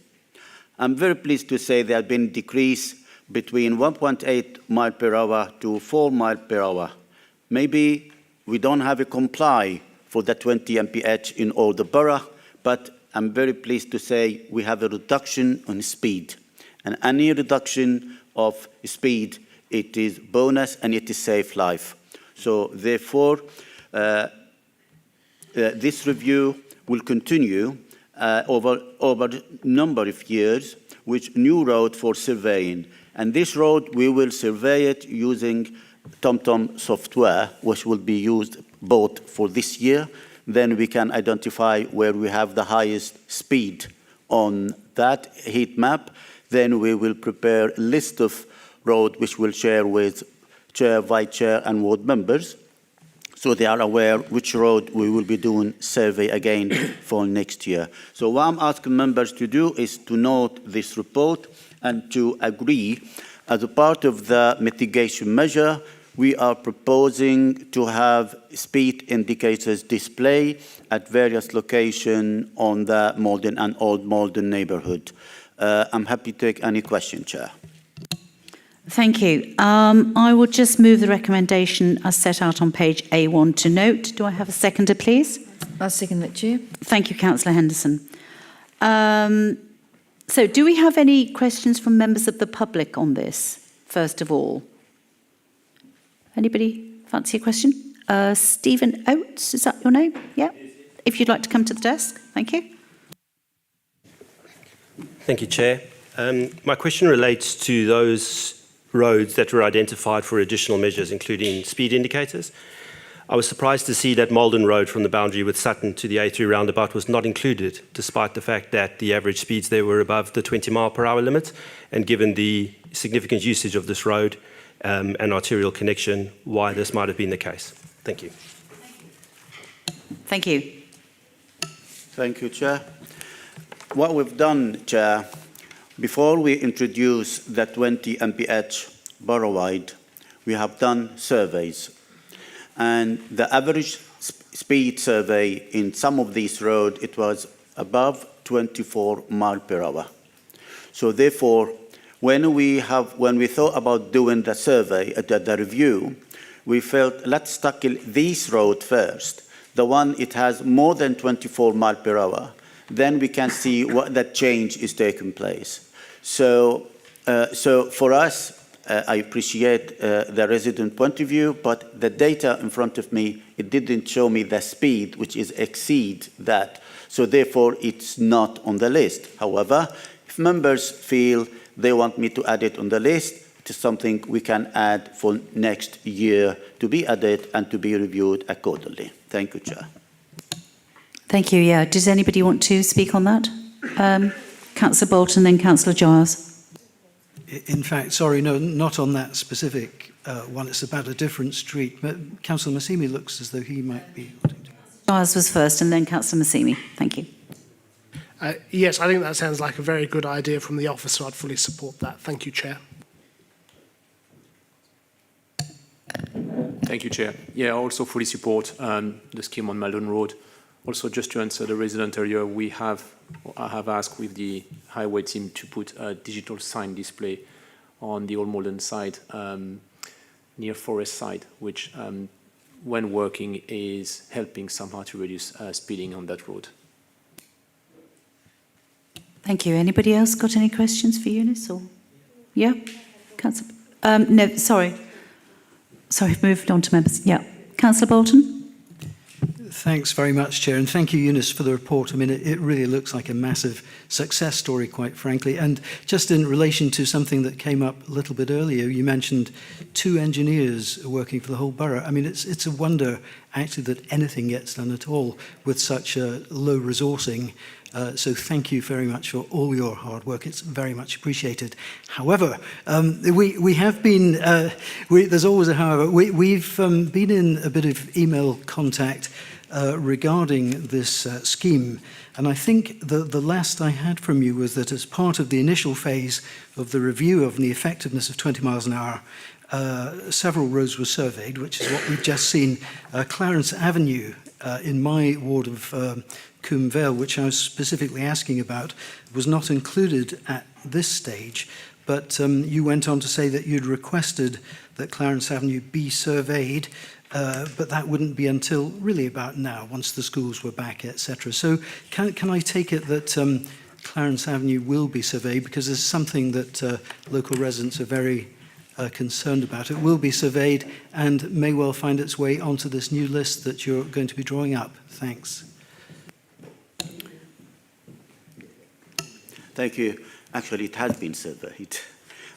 I'm very pleased to say there has been a decrease between 1.8 mile per hour to 4 mile per hour. Maybe we don't have a comply for the 20 mph in all the borough, but I'm very pleased to say we have a reduction on speed. And any reduction of speed, it is bonus and it is safe life. So therefore, this review will continue over a number of years with new road for surveying. And this road, we will survey it using TomTom software, which will be used both for this year. Then we can identify where we have the highest speed on that heat map. Then we will prepare a list of roads which we'll share with chair, vice chair, and ward members, so they are aware which road we will be doing survey again for next year. So what I'm asking members to do is to note this report and to agree as a part of the mitigation measure, we are proposing to have speed indicators display at various locations on the Malden and Old Malden neighbourhood. I'm happy to take any question, Chair. Thank you. I will just move the recommendation as set out on page A1 to note. Do I have a seconder, please? I'll second that, Chair. Thank you, Councillor Henderson. So do we have any questions from members of the public on this, first of all? Anybody fancy a question? Stephen Oates, is that your name? Yeah. If you'd like to come to the desk. Thank you. Thank you, Chair. My question relates to those roads that were identified for additional measures, including speed indicators. I was surprised to see that Malden Road from the boundary with Sutton to the A3 roundabout was not included, despite the fact that the average speeds there were above the 20 mile per hour limit, and given the significant usage of this road and arterial connection, why this might have been the case. Thank you. Thank you. Thank you, Chair. What we've done, Chair, before we introduce the 20 mph borough-wide, we have done surveys. And the average speed survey in some of these roads, it was above 24 miles per hour. So therefore, when we thought about doing the survey, the review, we felt let's tackle this road first. The one it has more than 24 miles per hour. Then we can see what that change is taking place. So for us, I appreciate the resident point of view, but the data in front of me, it didn't show me the speed, which is exceed that. So therefore, it's not on the list. However, if members feel they want me to add it on the list, it is something we can add for next year to be added and to be reviewed accordingly. Thank you, Chair. Thank you. Yeah. Does anybody want to speak on that? Councillor Bolton, then Councillor Giles. In fact, sorry, no, not on that specific one. It's about a different street. But Councillor Massimi looks as though he might be. Giles was first, and then Councillor Massimi. Thank you. Yes, I think that sounds like a very good idea from the officer. I'd fully support that. Thank you, Chair. Thank you, Chair. Yeah, I also fully support the scheme on Malden Road. Also, just to answer the resident earlier, I have asked with the highway team to put a digital sign display on the Old Malden side, near Forest side, which, when working, is helping somehow to reduce speeding on that road. Thank you. Anybody else got any questions for Eunice? Or yeah, Councillor. No, sorry. Sorry, I've moved on to members. Yeah, Councillor Bolton. Thanks very much, Chair, and thank you, Eunice, for the report. I mean, it really looks like a massive success story, quite frankly. And just in relation to something that came up a little bit earlier, you mentioned 2 engineers working for the whole borough. I mean, it's a wonder, actually, that anything gets done at all with such a low resourcing. So thank you very much for all your hard work. It's very much appreciated. However, we have been, there's always a however, we've been in a bit of email contact regarding this scheme. And I think the last I had from you was that as part of the initial phase of the review of the effectiveness of 20 miles an hour, several roads were surveyed, which is what we've just seen. Clarence Avenue in my ward of Coombe Vale, which I was specifically asking about, was not included at this stage. But you went on to say that you'd requested that Clarence Avenue be surveyed, but that wouldn't be until really about now, once the schools were back, etc. So can I take it that Clarence Avenue will be surveyed, because there's something that local residents are very concerned about? It will be surveyed and may well find its way onto this new list that you're going to be drawing up. Thanks. Thank you. Actually, it has been surveyed,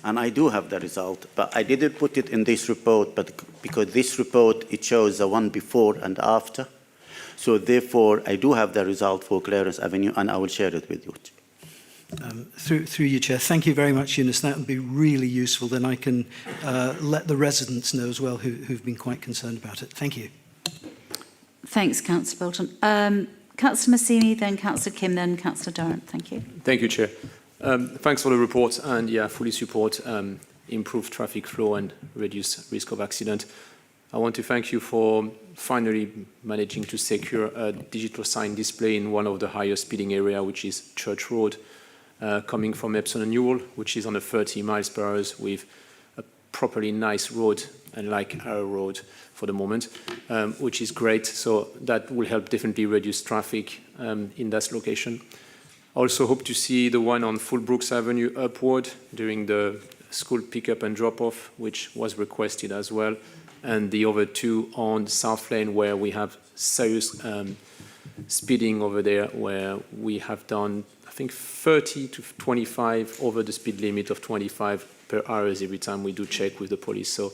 and I do have the result, but I didn't put it in this report, but because this report, it shows the one before and after. So therefore, I do have the result for Clarence Avenue, and I will share it with you. Through you, Chair. Thank you very much, Eunice. That would be really useful. Then I can let the residents know as well who've been quite concerned about it. Thank you. Thanks, Councillor Bolton. Councillor Massini, then Councillor Kim, then Councillor Durrant. Thank you. Thank you, Chair. Thanks for the report, and yeah, fully support improved traffic flow and reduce risk of accident. I want to thank you for finally managing to secure a digital sign display in one of the highest speeding area, which is Church Road, coming from Epsom and Newell, which is on the 30 miles per hour with a properly nice road, unlike our road for the moment, which is great. So that will help definitely reduce traffic in that location. Also hope to see the one on Fullbrooks Avenue upward during the school pickup and drop-off, which was requested as well, and the other two on South Lane, where we have serious speeding over there, where we have done, I think, 30 to 25 over the speed limit of 25 per hour every time we do check with the police. So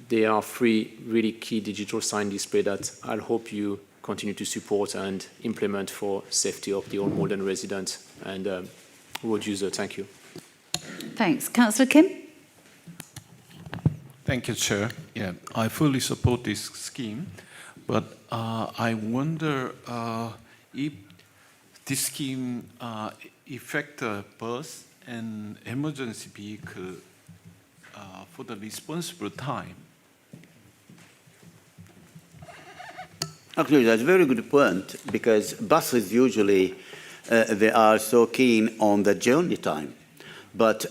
there are three really key digital sign display that I'll hope you continue to support and implement for safety of the Old Malden residents and road user. Thank you. Thanks. Councillor Kim? Thank you, Chair. Yeah, I fully support this scheme, but I wonder if this scheme affect bus and emergency vehicle for the responsible time. Actually, that's a very good point, because buses usually, they are so keen on the journey time. But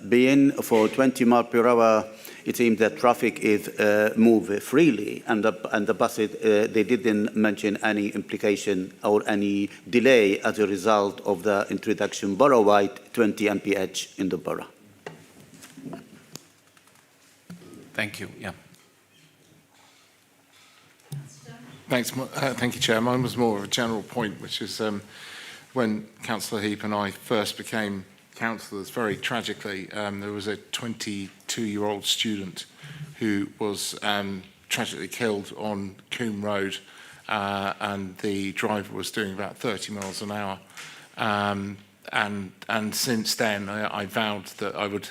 being for 20 miles per hour, it seems that traffic is move freely, and the buses, they didn't mention any implication or any delay as a result of the introduction borough-wide 20 mph in the borough. Thank you. Yeah. Thanks. Thank you, Chair. Mine was more of a general point, which is when Councillor Heap and I first became councillors, very tragically, there was a 22-year-old student who was tragically killed on Coombe Road, and the driver was doing about 30 miles an hour. And since then, I vowed that I would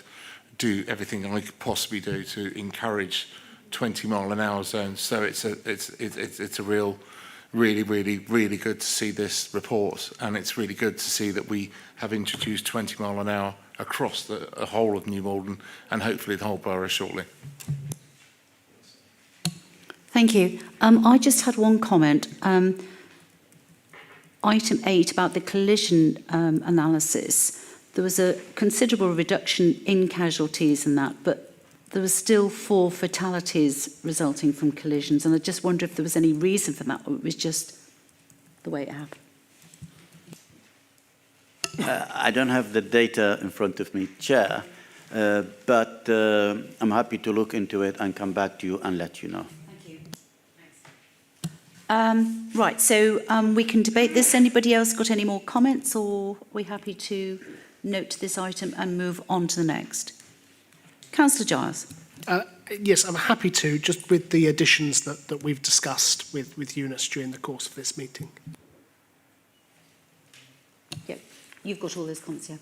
do everything I could possibly do to encourage 20-mile-an-hour zones. So it's a really good to see this report, and it's really good to see that we have introduced 20 mile an hour across the whole of New Malden and hopefully the whole borough shortly. Thank you. I just had one comment. Item 8 about the collision analysis. There was a considerable reduction in casualties in that, but there was still 4 fatalities resulting from collisions, and I just wonder if there was any reason for that, or it was just the way it happened. I don't have the data in front of me, Chair, but I'm happy to look into it and come back to you and let you know. Thank you. Thanks. Right, so we can debate this. Anybody else got any more comments, or are we happy to note this item and move on to the next? Councillor Giles. Yes, I'm happy to, just with the additions that we've discussed with Eunice during the course of this meeting. Yep, you've got all those comments, yeah?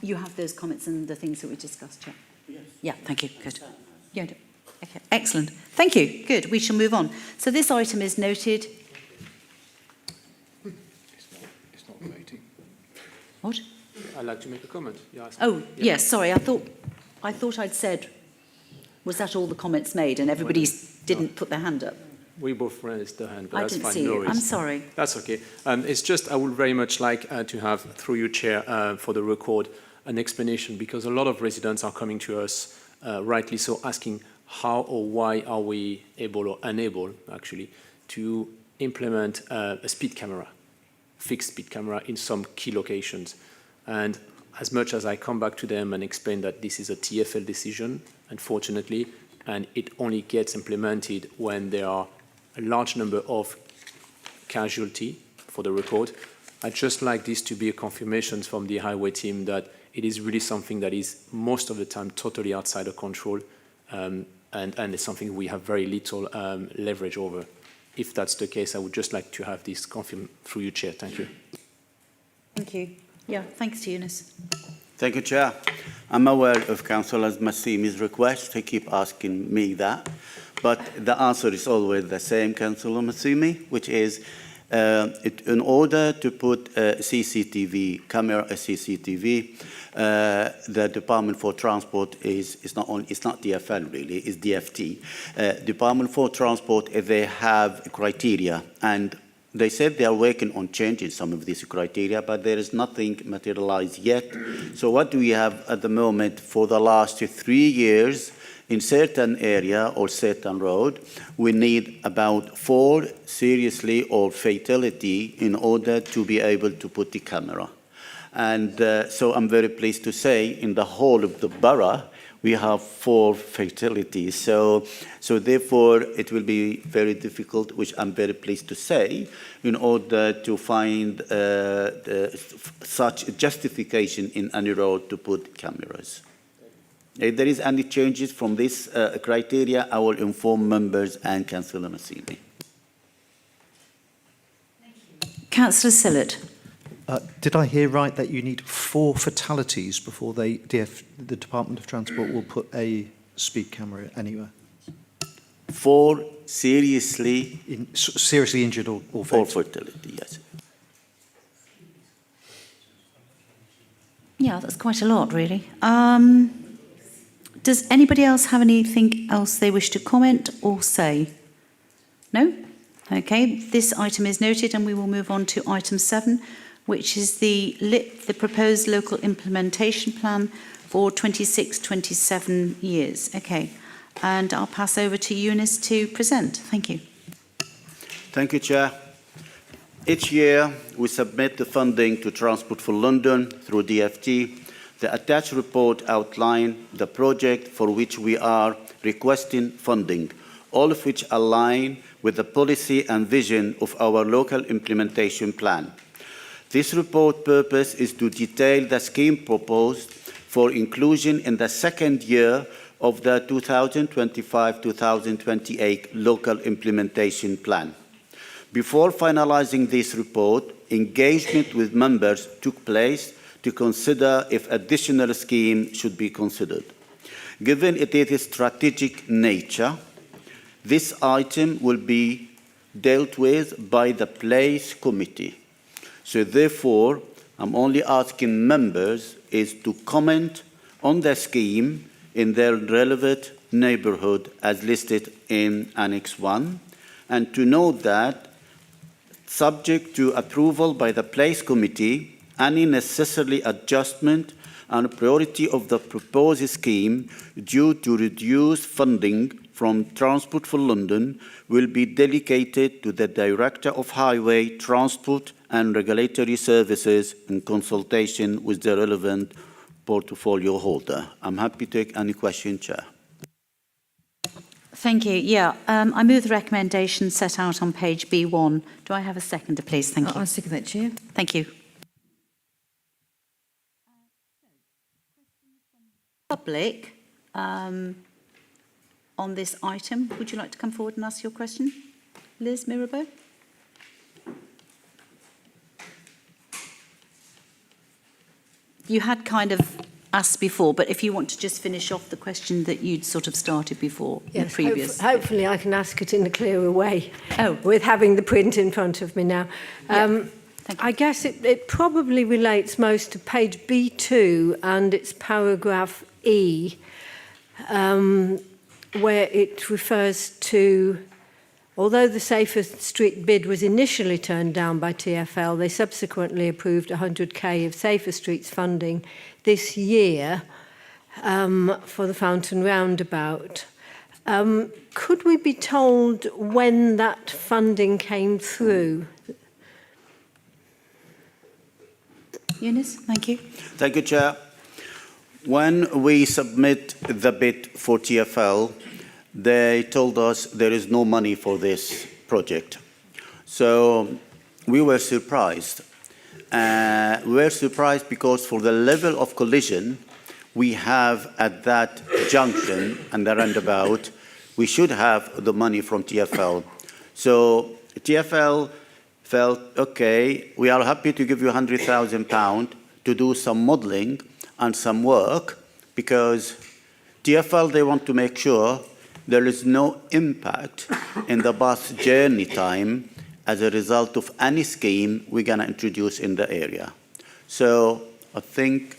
You have those comments and the things that we discussed, yeah? Yes. Yeah, thank you, good. Yeah, okay, excellent. Thank you, good, we shall move on. So this item is noted. It's not voting. What? I'd like to make a comment. Oh, yes, sorry, I thought I'd said, was that all the comments made and everybody didn't put their hand up? We both raised the hand, but I that's didn't fine. see No you. worries. I'm sorry. That's okay. It's just I would very much like to have, through you, Chair, for the record, an explanation, because a lot of residents are coming to us, rightly so, asking how or why are we able or unable, actually, to implement a speed camera, fixed speed camera in some key locations. And as much as I come back to them and explain that this is a TfL decision, unfortunately, and it only gets implemented when there are a large number of casualty, for the record, I'd just like this to be a confirmation from the highway team that it is really something that is most of the time totally outside of control, and it's something we have very little leverage over. If that's the case, I would just like to have this confirmed through you, Chair. Thank you. Thank you. Yeah, thanks to Eunice. Thank you, Chair. I'm aware of Councillor Massimi's request. He keep asking me that. But the answer is always the same, Councillor Massimi, which is in order to put a CCTV, camera, a CCTV, the Department for Transport is not only, it's not DFL really, it's DFT. Department for Transport, they have criteria, and they said they are working on changing some of these criteria, but there is nothing materialized yet. So what do we have at the moment for the last 3 years in certain area or certain road, we need about 4 seriously or fatality in order to be able to put the camera. And so I'm very pleased to say in the whole of the borough, we have 4 fatalities. So therefore, it will be very difficult, which I'm very pleased to say, in order to find such justification in any road to put cameras. If there is any changes from this criteria, I will inform members and Councillor Massimi. Councillor Sillett. Did I hear right that you need 4 fatalities before the Department of Transport will put a speed camera anywhere? 4 seriously injured or fatality, yes. Yeah, that's quite a lot, really. Does anybody else have anything else they wish to comment or say? No? Okay, this item is noted, and we will move on to item 7, which is the proposed local implementation plan for 26-27 years. Okay, and I'll pass over to Eunice to present. Thank you. Thank you, Chair. Each year, we submit the funding to Transport for London through DFT. The attached report outlines the project for which we are requesting funding, all of which align with the policy and vision of our local implementation plan. This report purpose is to detail the scheme proposed for inclusion in the second year of the 2025-2028 local implementation plan. Before finalizing this report, engagement with members took place to consider if additional scheme should be considered. Given its strategic nature, this item will be dealt with by the Place Committee. So therefore, I'm only asking members is to comment on the scheme in their relevant neighbourhood as listed in Annex 1, and to note that, subject to approval by the Place Committee, any necessary adjustment and priority of the proposed scheme due to reduced funding from Transport for London will be delegated to the Director of Highway, Transport and Regulatory Services in consultation with the relevant portfolio holder. I'm happy to take any question, Chair. Thank you. Yeah, I move the recommendation set out on page B1. Do I have a seconder, please? Thank you. I'll second that, Chair. Thank you. Public on this item. Would you like to come forward and ask your question? Liz Mirabeau? You had kind of asked before, but if you want to just finish off the question that you'd sort of started before, yes, the previous. Hopefully I can ask it in a clearer way with having the print in front of me now. I guess it probably relates most to page B2 and its paragraph E, where it refers to Although the Safer Street bid was initially turned down by TfL, they subsequently approved 100k of Safer Streets funding this year for the Fountain Roundabout. Could we be told when that funding came through? Eunice, thank you. Thank you, Chair. When we submit the bid for TfL, they told us there is no money for this project. So we were surprised. We were surprised because for the level of collision we have at that junction and the roundabout, we should have the money from TfL. So TfL felt, okay, we are happy to give you £100,000 to do some modelling and some work, because TfL, they want to make sure there is no impact in the bus journey time as a result of any scheme we're going to introduce in the area. So I think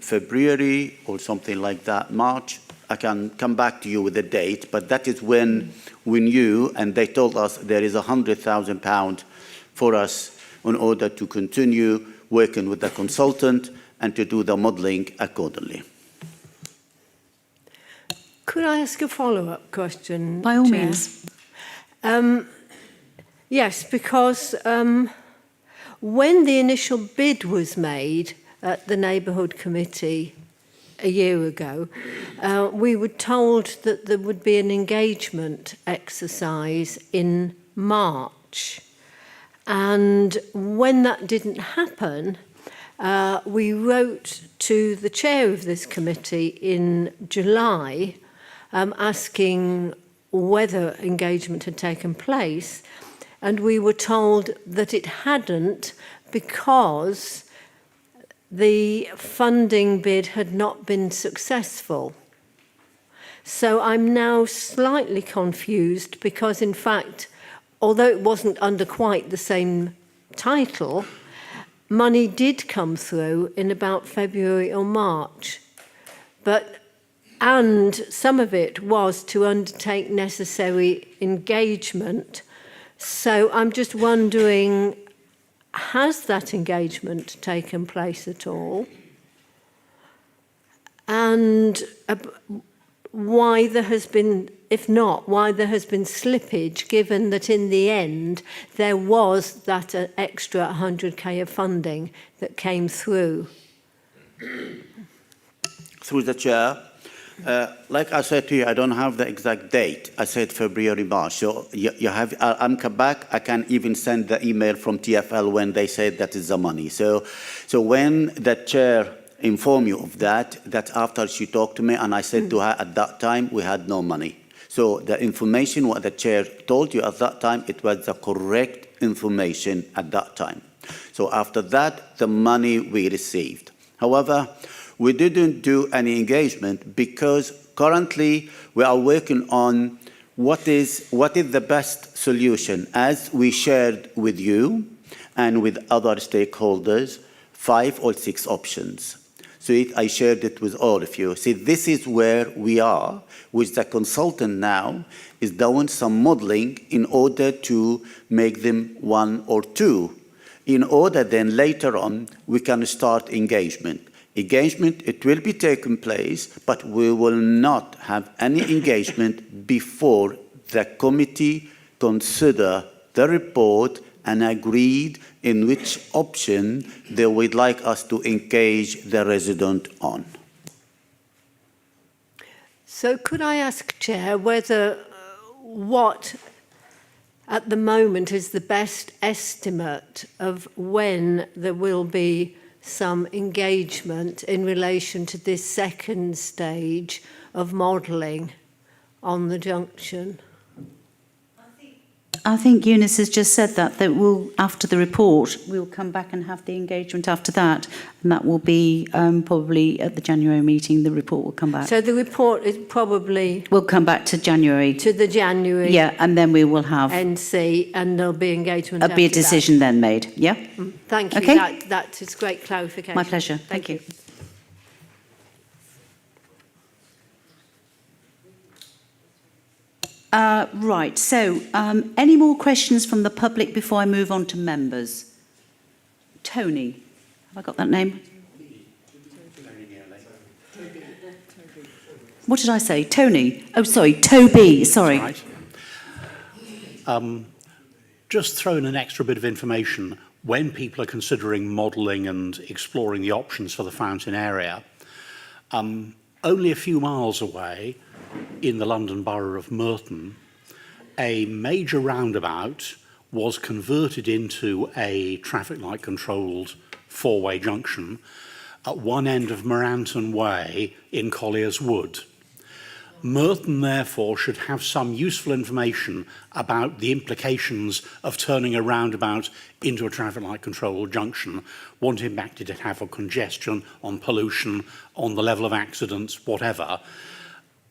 February or something like that, March, I can come back to you with a date, but that is when we knew, and they told us there is £100,000 for us in order to continue working with the consultant and to do the modelling accordingly. Could I ask a follow-up question? By all Chair? means. Yes, because when the initial bid was made at the Neighbourhood Committee a year ago, we were told that there would be an engagement exercise in March. And when that didn't happen, we wrote to the chair of this committee in July asking whether engagement had taken place, and we were told that it hadn't because the funding bid had not been successful. So I'm now slightly confused because, in fact, although it wasn't under quite the same title, money did come through in about February or March. And some of it was to undertake necessary engagement. So I'm just wondering, has that engagement taken place at all? And why there has been, if not, why there has been slippage, given that in the end there was that extra 100k of funding that came through? Through the chair, like I said to you, I don't have the exact date. I said February, March. So you have, I'm come back. I can even send the email from TfL when they said that is the money. So when the chair informed you of that, that's after she talked to me, and I said to her at that time we had no money. So the information what the chair told you at that time, it was the correct information at that time. So after that, the money we received. However, we didn't do any engagement because currently we are working on what is the best solution. As we shared with you and with other stakeholders, 5 or 6 options. So I shared it with all of you. See, this is where we are, with the consultant now is doing some modeling in order to make them 1 or 2. In order then later on, we can start engagement. Engagement, it will be taking place, but we will not have any engagement before the committee consider the report and agreed in which option they would like us to engage the resident on. So could I ask, Chair, whether what at the moment is the best estimate of when there will be some engagement in relation to this second stage of modelling on the junction? I think Eunice has just said that we'll, after the report, we'll come back and have the engagement after that, and that will be probably at the January meeting. The report will come back. So the report is probably... We'll come back to January. To the January... Yeah, and then we will have... NC, and there'll be engagement There'll be a after decision that. then made, yeah? Thank you. Okay. That is great clarification. My pleasure. Thank you. Right, so any more questions from the public before I move on to members? Tony, have I got that name? What did I say? Tony? Oh, sorry, Toby, sorry. That's right. Just throw in an extra bit of information. When people are considering modelling and exploring the options for the fountain area, only a few miles away, in the London Borough of Merton, a major roundabout was converted into a traffic light controlled four-way junction at one end of Moranton Way in Collier's Wood. Merton, therefore, should have some useful information about the implications of turning a roundabout into a traffic light controlled junction. What impact did it have on congestion, on pollution, on the level of accidents, whatever?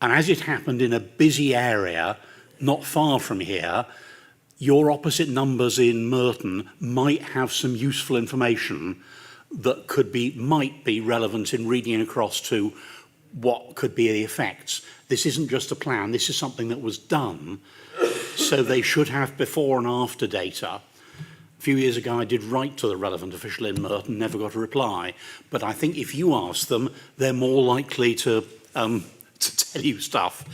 And as it happened in a busy area, not far from here, your opposite numbers in Merton might have some useful information that might be relevant in reading across to what could be the effects. This isn't just a plan, this is something that was done, so they should have before and after data. A few years ago I did write to the relevant official in Merton, never got a reply, but I think if you ask them, they're more likely to tell you stuff.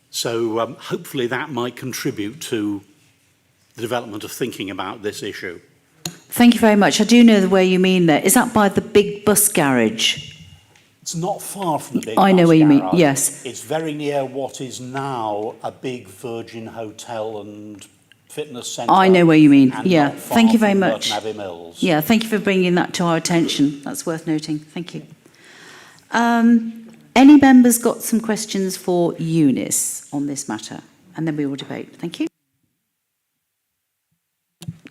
So hopefully that might contribute to the development of thinking about this issue. Thank you very much. I do know the way you mean there. Is that by the big bus garage? It's not far from the big I know bus where you mean, garage. yes. It's very near what is now a big Virgin hotel and fitness centre. I know where you mean, and yeah. not far Thank you very from much. Burton Abbey Mills. Yeah, thank you for bringing that to our attention. That's worth noting. Thank you. Any members got some questions for Eunice on this matter? And then we will debate. Thank you.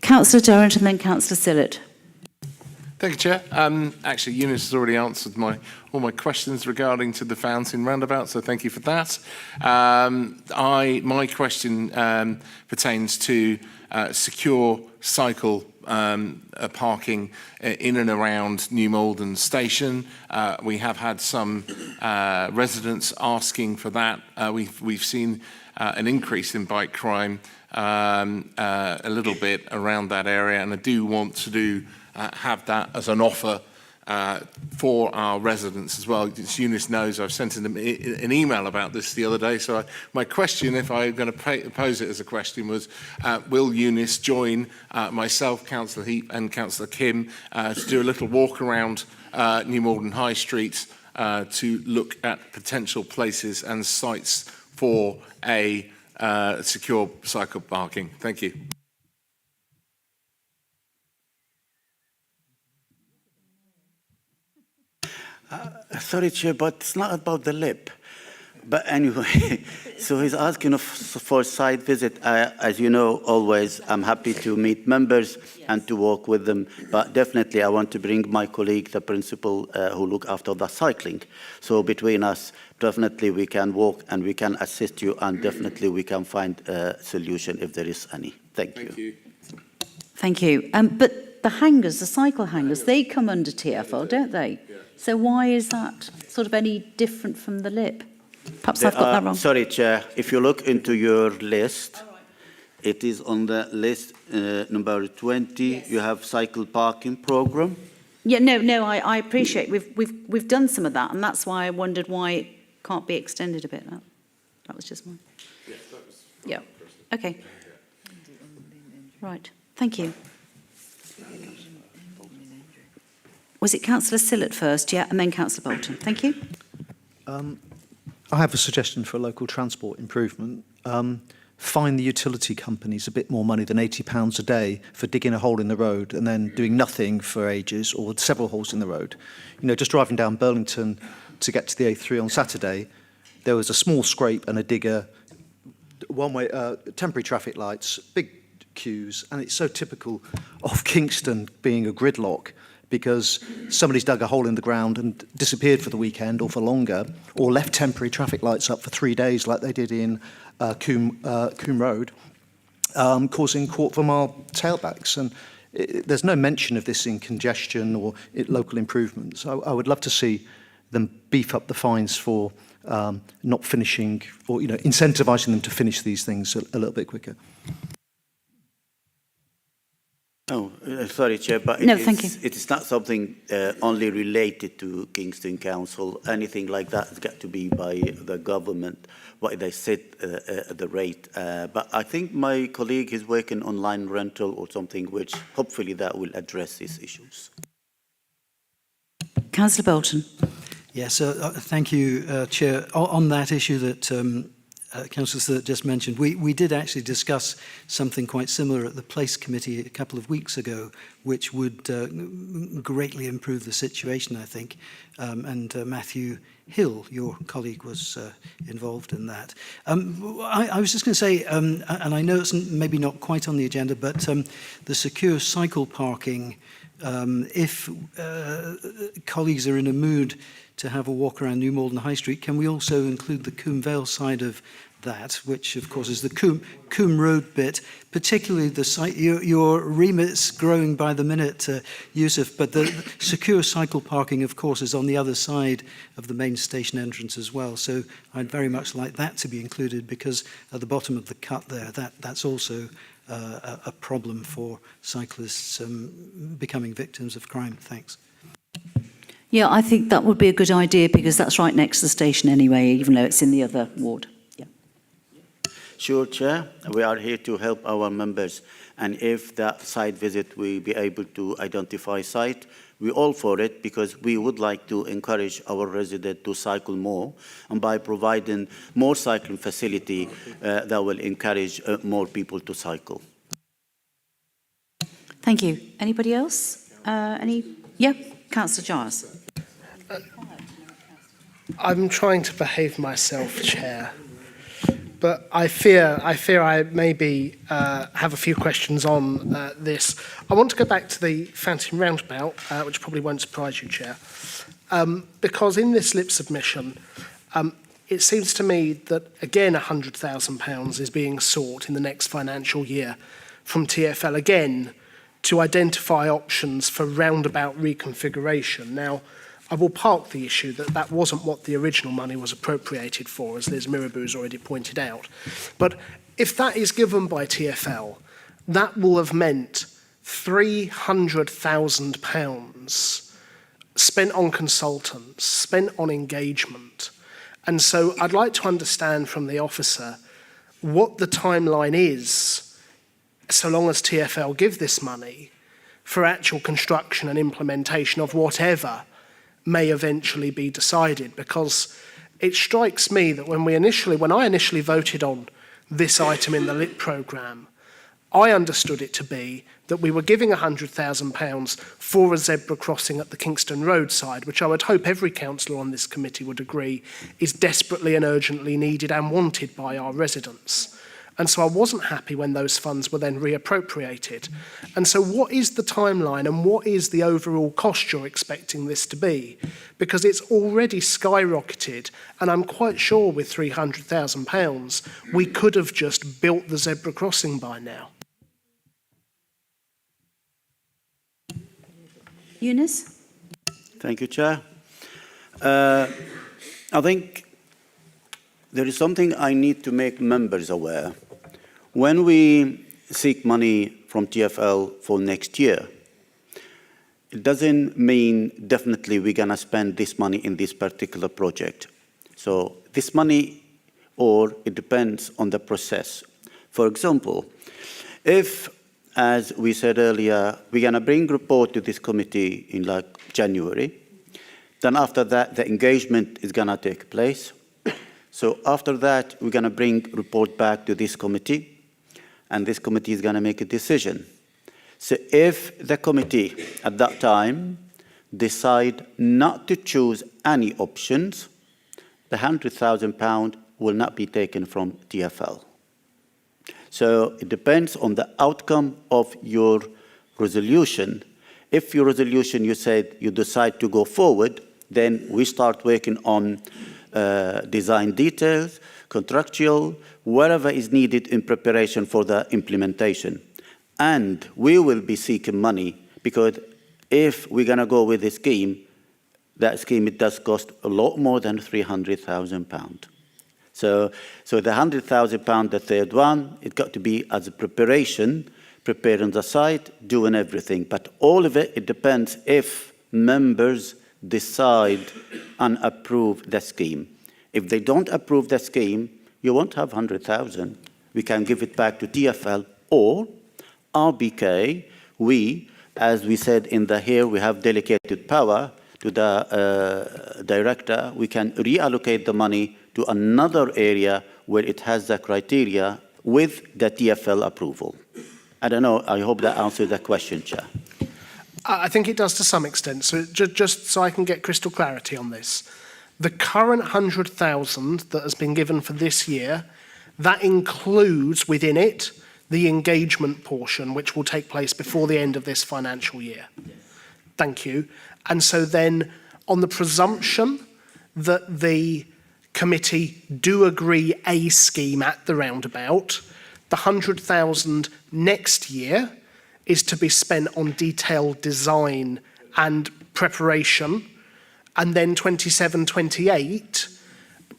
Councillor Durrant and then Councillor Sillett. Thank you, Chair. Actually, Eunice has already answered all my questions regarding to the fountain roundabout, so thank you for that. My question pertains to secure cycle parking in and around New Malden station. We have had some residents asking for that. We've seen an increase in bike crime a little bit around that area, and I do want to have that as an offer for our residents as well. As Eunice knows, I've sent them an email about this the other day. So my question, if I'm going to pose it as a question, was will Eunice join myself, Councillor Heap and Councillor Kim to do a little walk around New Malden High Street to look at potential places and sites for a secure cycle parking? Thank you. Sorry, Chair, but it's not about the lip. But anyway, so he's asking for a site visit. As you know, always I'm happy to meet members and to walk with them. But definitely I want to bring my colleague, the principal, who look after the cycling. So between us, definitely we can walk and we can assist you, and definitely we can find a solution if there is any. Thank you. Thank you. But the hangers, the cycle hangers, they come under TfL, don't they? So why is that sort of any different from the lip? Perhaps I've got that wrong. Sorry, Chair. If you look into your list, it is on the list number 20. Yes. You have cycle parking program. Yeah, no, I appreciate we've done some of that, and that's why I wondered why it can't be extended a bit. That was just mine. Yes, that was. Yeah. Okay. Right. Thank you. Was it Councillor Sillett first, yeah, and then Councillor Bolton? Thank you. I have a suggestion for a local transport improvement. Fine the utility companies a bit more money than £80 a day for digging a hole in the road and then doing nothing for ages, or several holes in the road. You know, just driving down Burlington to get to the A3 on Saturday, there was a small scrape and a digger, one-way, temporary traffic lights, big queues, and it's so typical of Kingston being a gridlock, because somebody's dug a hole in the ground and disappeared for the weekend or for longer, or left temporary traffic lights up for 3 days like they did in Coombe Road, causing quarter-of-a-mile tailbacks. And there's no mention of this in congestion or local improvements. I would love to see then beef up the fines for not finishing, or incentivising them to finish these things a little bit quicker. Oh, sorry, Chair, but it is not something only related to Kingston Council. Anything like that has got to be by the government, what they set the rate. But I think my colleague is working on line rental or something, which hopefully that will address these issues. Councillor Bolton. Yes, thank you, Chair. On that issue that Councillor Sturt just mentioned, we did actually discuss something quite similar at the Place Committee a couple of weeks ago, which would greatly improve the situation, I think. And Matthew Hill, your colleague, was involved in that. I was just going to say, and I know it's maybe not quite on the agenda, but the secure cycle parking, if colleagues are in a mood to have a walk around New Malden High Street, can we also include the Coombe Vale side of that, which of course is the Coombe Road bit, particularly the site, your remit's growing by the minute, Yusuf, but the secure cycle parking, of course, is on the other side of the main station entrance as well. So I'd very much like that to be included, because at the bottom of the cut there, that's also a problem for cyclists becoming victims of crime. Thanks. Yeah, I think that would be a good idea, because that's right next to the station anyway, even though it's in the other ward. Yeah. Sure, Chair. We are here to help our members. And if that site visit we be able to identify site, we're all for it, because we would like to encourage our residents to cycle more. And by providing more cycling facility, that will encourage more people to cycle. Thank you. Anybody else? Yeah, Councillor Giles. I'm trying to behave myself, Chair, but I fear I maybe have a few questions on this. I want to go back to the Fountain Roundabout, which probably won't surprise you, Chair, because in this slip submission, it seems to me that, again, £100,000 is being sought in the next financial year from TfL, again, to identify options for roundabout reconfiguration. Now, I will park the issue that wasn't what the original money was appropriated for, as Liz Mirabou's already pointed out. But if that is given by TfL, that will have meant £300,000 spent on consultants, spent on engagement. And so I'd like to understand from the officer what the timeline is, so long as TfL give this money, for actual construction and implementation of whatever may eventually be decided, because it strikes me that when I initially voted on this item in the LIT programme, I understood it to be that we were giving £100,000 for a zebra crossing at the Kingston roadside, which I would hope every councillor on this committee would agree is desperately and urgently needed and wanted by our residents. And so I wasn't happy when those funds were then reappropriated. And so what is the timeline and what is the overall cost you're expecting this to be? Because it's already skyrocketed, and I'm quite sure with £300,000 we could have just built the zebra crossing by now. Eunice? Thank you, Chair. I think there is something I need to make members aware. When we seek money from TfL for next year, it doesn't mean definitely we're going to spend this money in this particular project. So this money, or it depends on the process. For example, if, as we said earlier, we're going to bring a report to this committee in like January, then after that, the engagement is going to take place. So after that, we're going to bring a report back to this committee, and this committee is going to make a decision. So if the committee at that time decide not to choose any options, the £100,000 will not be taken from TfL. So it depends on the outcome of your resolution. If your resolution, you said you decide to go forward, then we start working on design details, contractual, whatever is needed in preparation for the implementation. And we will be seeking money, because if we're going to go with the scheme, that scheme, it does cost a lot more than £300,000. So the £100,000, the third one, it got to be as a preparation, preparing the site, doing everything. But all of it, it depends if members decide and approve the scheme. If they don't approve the scheme, you won't have 100,000. We can give it back to TfL or RBK. We, as we said in the here, we have delegated power to the director. We can reallocate the money to another area where it has the criteria with the TfL approval. I don't know, I hope that answers the question, Chair. I think it does to some extent. So just so I can get crystal clarity on this. The current 100,000 that has been given for this year, that includes within it the engagement portion, which will take place before the end of this financial year. Thank you. And so then on the presumption that the committee do agree a scheme at the roundabout, the 100,000 next year is to be spent on detailed design and preparation, and then 27-28,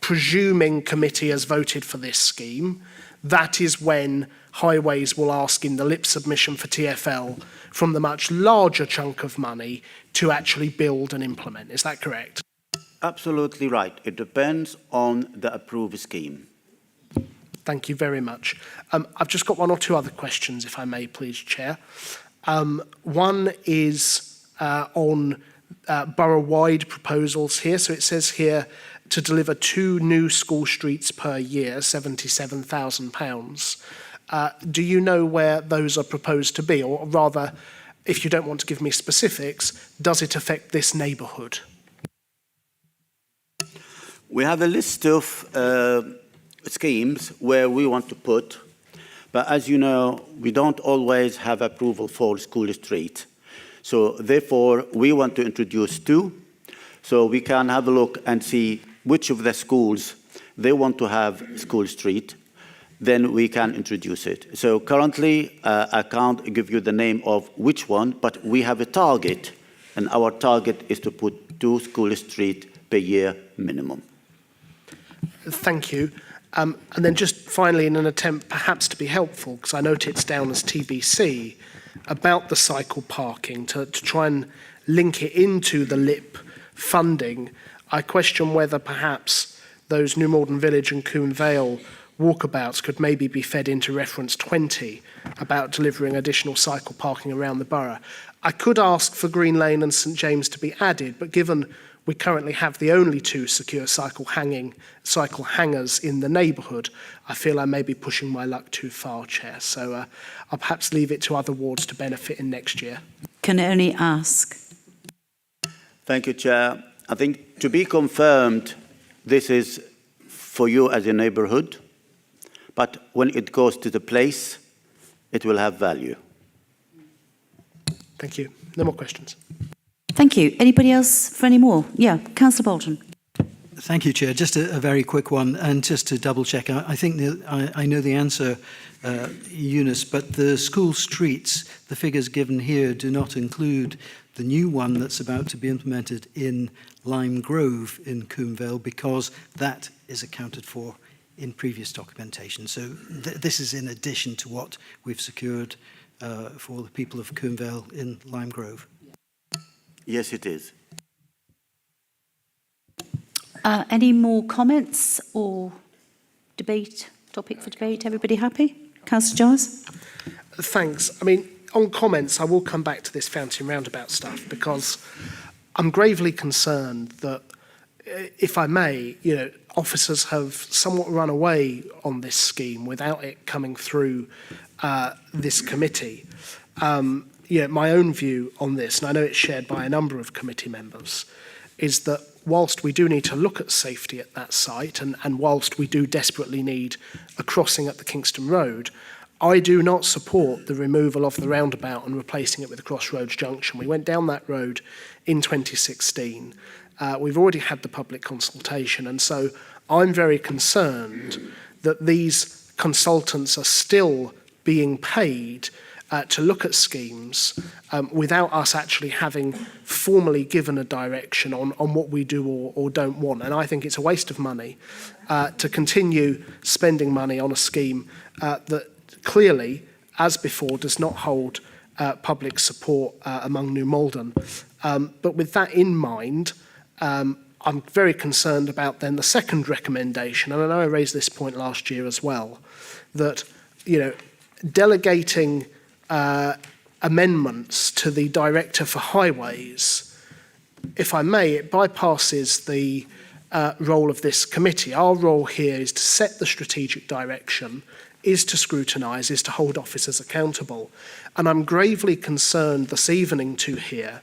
presuming committee has voted for this scheme, that is when Highways will ask in the LIP submission for TfL from the much larger chunk of money to actually build and implement. Is that correct? Absolutely right. It depends on the approved scheme. Thank you very much. I've just got one or two other questions, if I may, please, Chair. One is on borough-wide proposals here. So it says here to deliver 2 new school streets per year, £77,000. Do you know where those are proposed to be? Or rather, if you don't want to give me specifics, does it affect this neighbourhood? We have a list of schemes where we want to put, but as you know, we don't always have approval for school street. So therefore, we want to introduce 2, so we can have a look and see which of the schools they want to have school street, then we can introduce it. So currently, I can't give you the name of which one, but we have a target, and our target is to put 2 school street per year minimum. Thank you. And then just finally, in an attempt perhaps to be helpful, because I note it's down as TBC, about the cycle parking, to try and link it into the LIP funding, I question whether perhaps those New Malden Village and Combe Vale walkabouts could maybe be fed into reference 20 about delivering additional cycle parking around the borough. I could ask for Green Lane and St James to be added, but given we currently have the only 2 secure cycle hangers in the neighbourhood, I feel I may be pushing my luck too far, Chair. So I'll perhaps leave it to other wards to benefit in next year. Can I only ask? Thank you, Chair. I think to be confirmed, this is for you as a neighbourhood, but when it goes to the place, it will have value. Thank you. No more questions. Thank you. Anybody else for any more? Yeah, Councillor Bolton. Thank you, Chair. Just a very quick one, and just to double check, I think I know the answer, Eunice, but the school streets, the figures given here do not include the new one that's about to be implemented in Lime Grove in Combe Vale, because that is accounted for in previous documentation. So this is in addition to what we've secured for the people of Combe Vale in Lime Grove. Yes, it is. Any more comments or debate, topic for debate? Everybody happy? Councillor Giles? Thanks. I mean, on comments, I will come back to this Fountain Roundabout stuff, because I'm gravely concerned that, if I may, officers have somewhat run away on this scheme without it coming through this committee. My own view on this, and I know it's shared by a number of committee members, is that whilst we do need to look at safety at that site, and whilst we do desperately need a crossing at the Kingston Road, I do not support the removal of the roundabout and replacing it with a crossroads junction. We went down that road in 2016. We've already had the public consultation, and so I'm very concerned that these consultants are still being paid to look at schemes without us actually having formally given a direction on what we do or don't want. And I think it's a waste of money to continue spending money on a scheme that clearly, as before, does not hold public support among New Malden. But with that in mind, I'm very concerned about then the second recommendation, and I know I raised this point last year as well, that, you know, delegating amendments to the Director for Highways, if I may, it bypasses the role of this committee. Our role here is to set the strategic direction, is to scrutinise, is to hold officers accountable. And I'm gravely concerned this evening to hear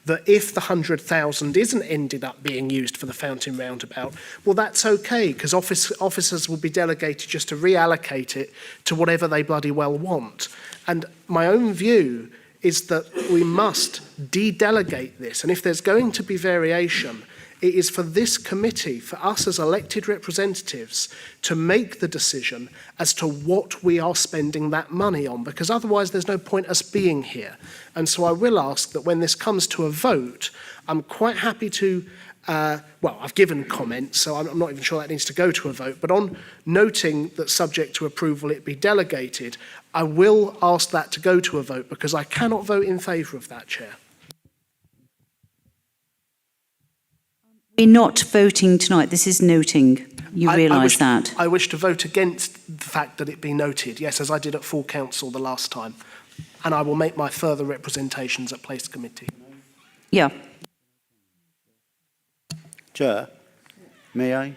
that if the 100,000 isn't ended up being used for the Fountain Roundabout, well, that's okay, because officers will be delegated just to reallocate it to whatever they bloody well want. And my own view is that we must de-delegate this. And if there's going to be variation, it is for this committee, for us as elected representatives, to make the decision as to what we are spending that money on, because otherwise there's no point us being here. And so I will ask that when this comes to a vote, I'm quite happy to, well, I've given comments, so I'm not even sure that needs to go to a vote, but on noting that subject to approval it be delegated, I will ask that to go to a vote, because I cannot vote in favour of that, Chair. We're not voting tonight. This is noting. You realise that? I wish to vote against the fact that it be noted, yes, as I did at full council the last time. And I will make my further representations at Place Committee. Yeah. Chair, may I?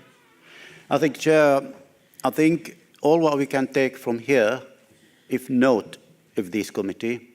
I think, Chair, I think all what we can take from here, if this committee,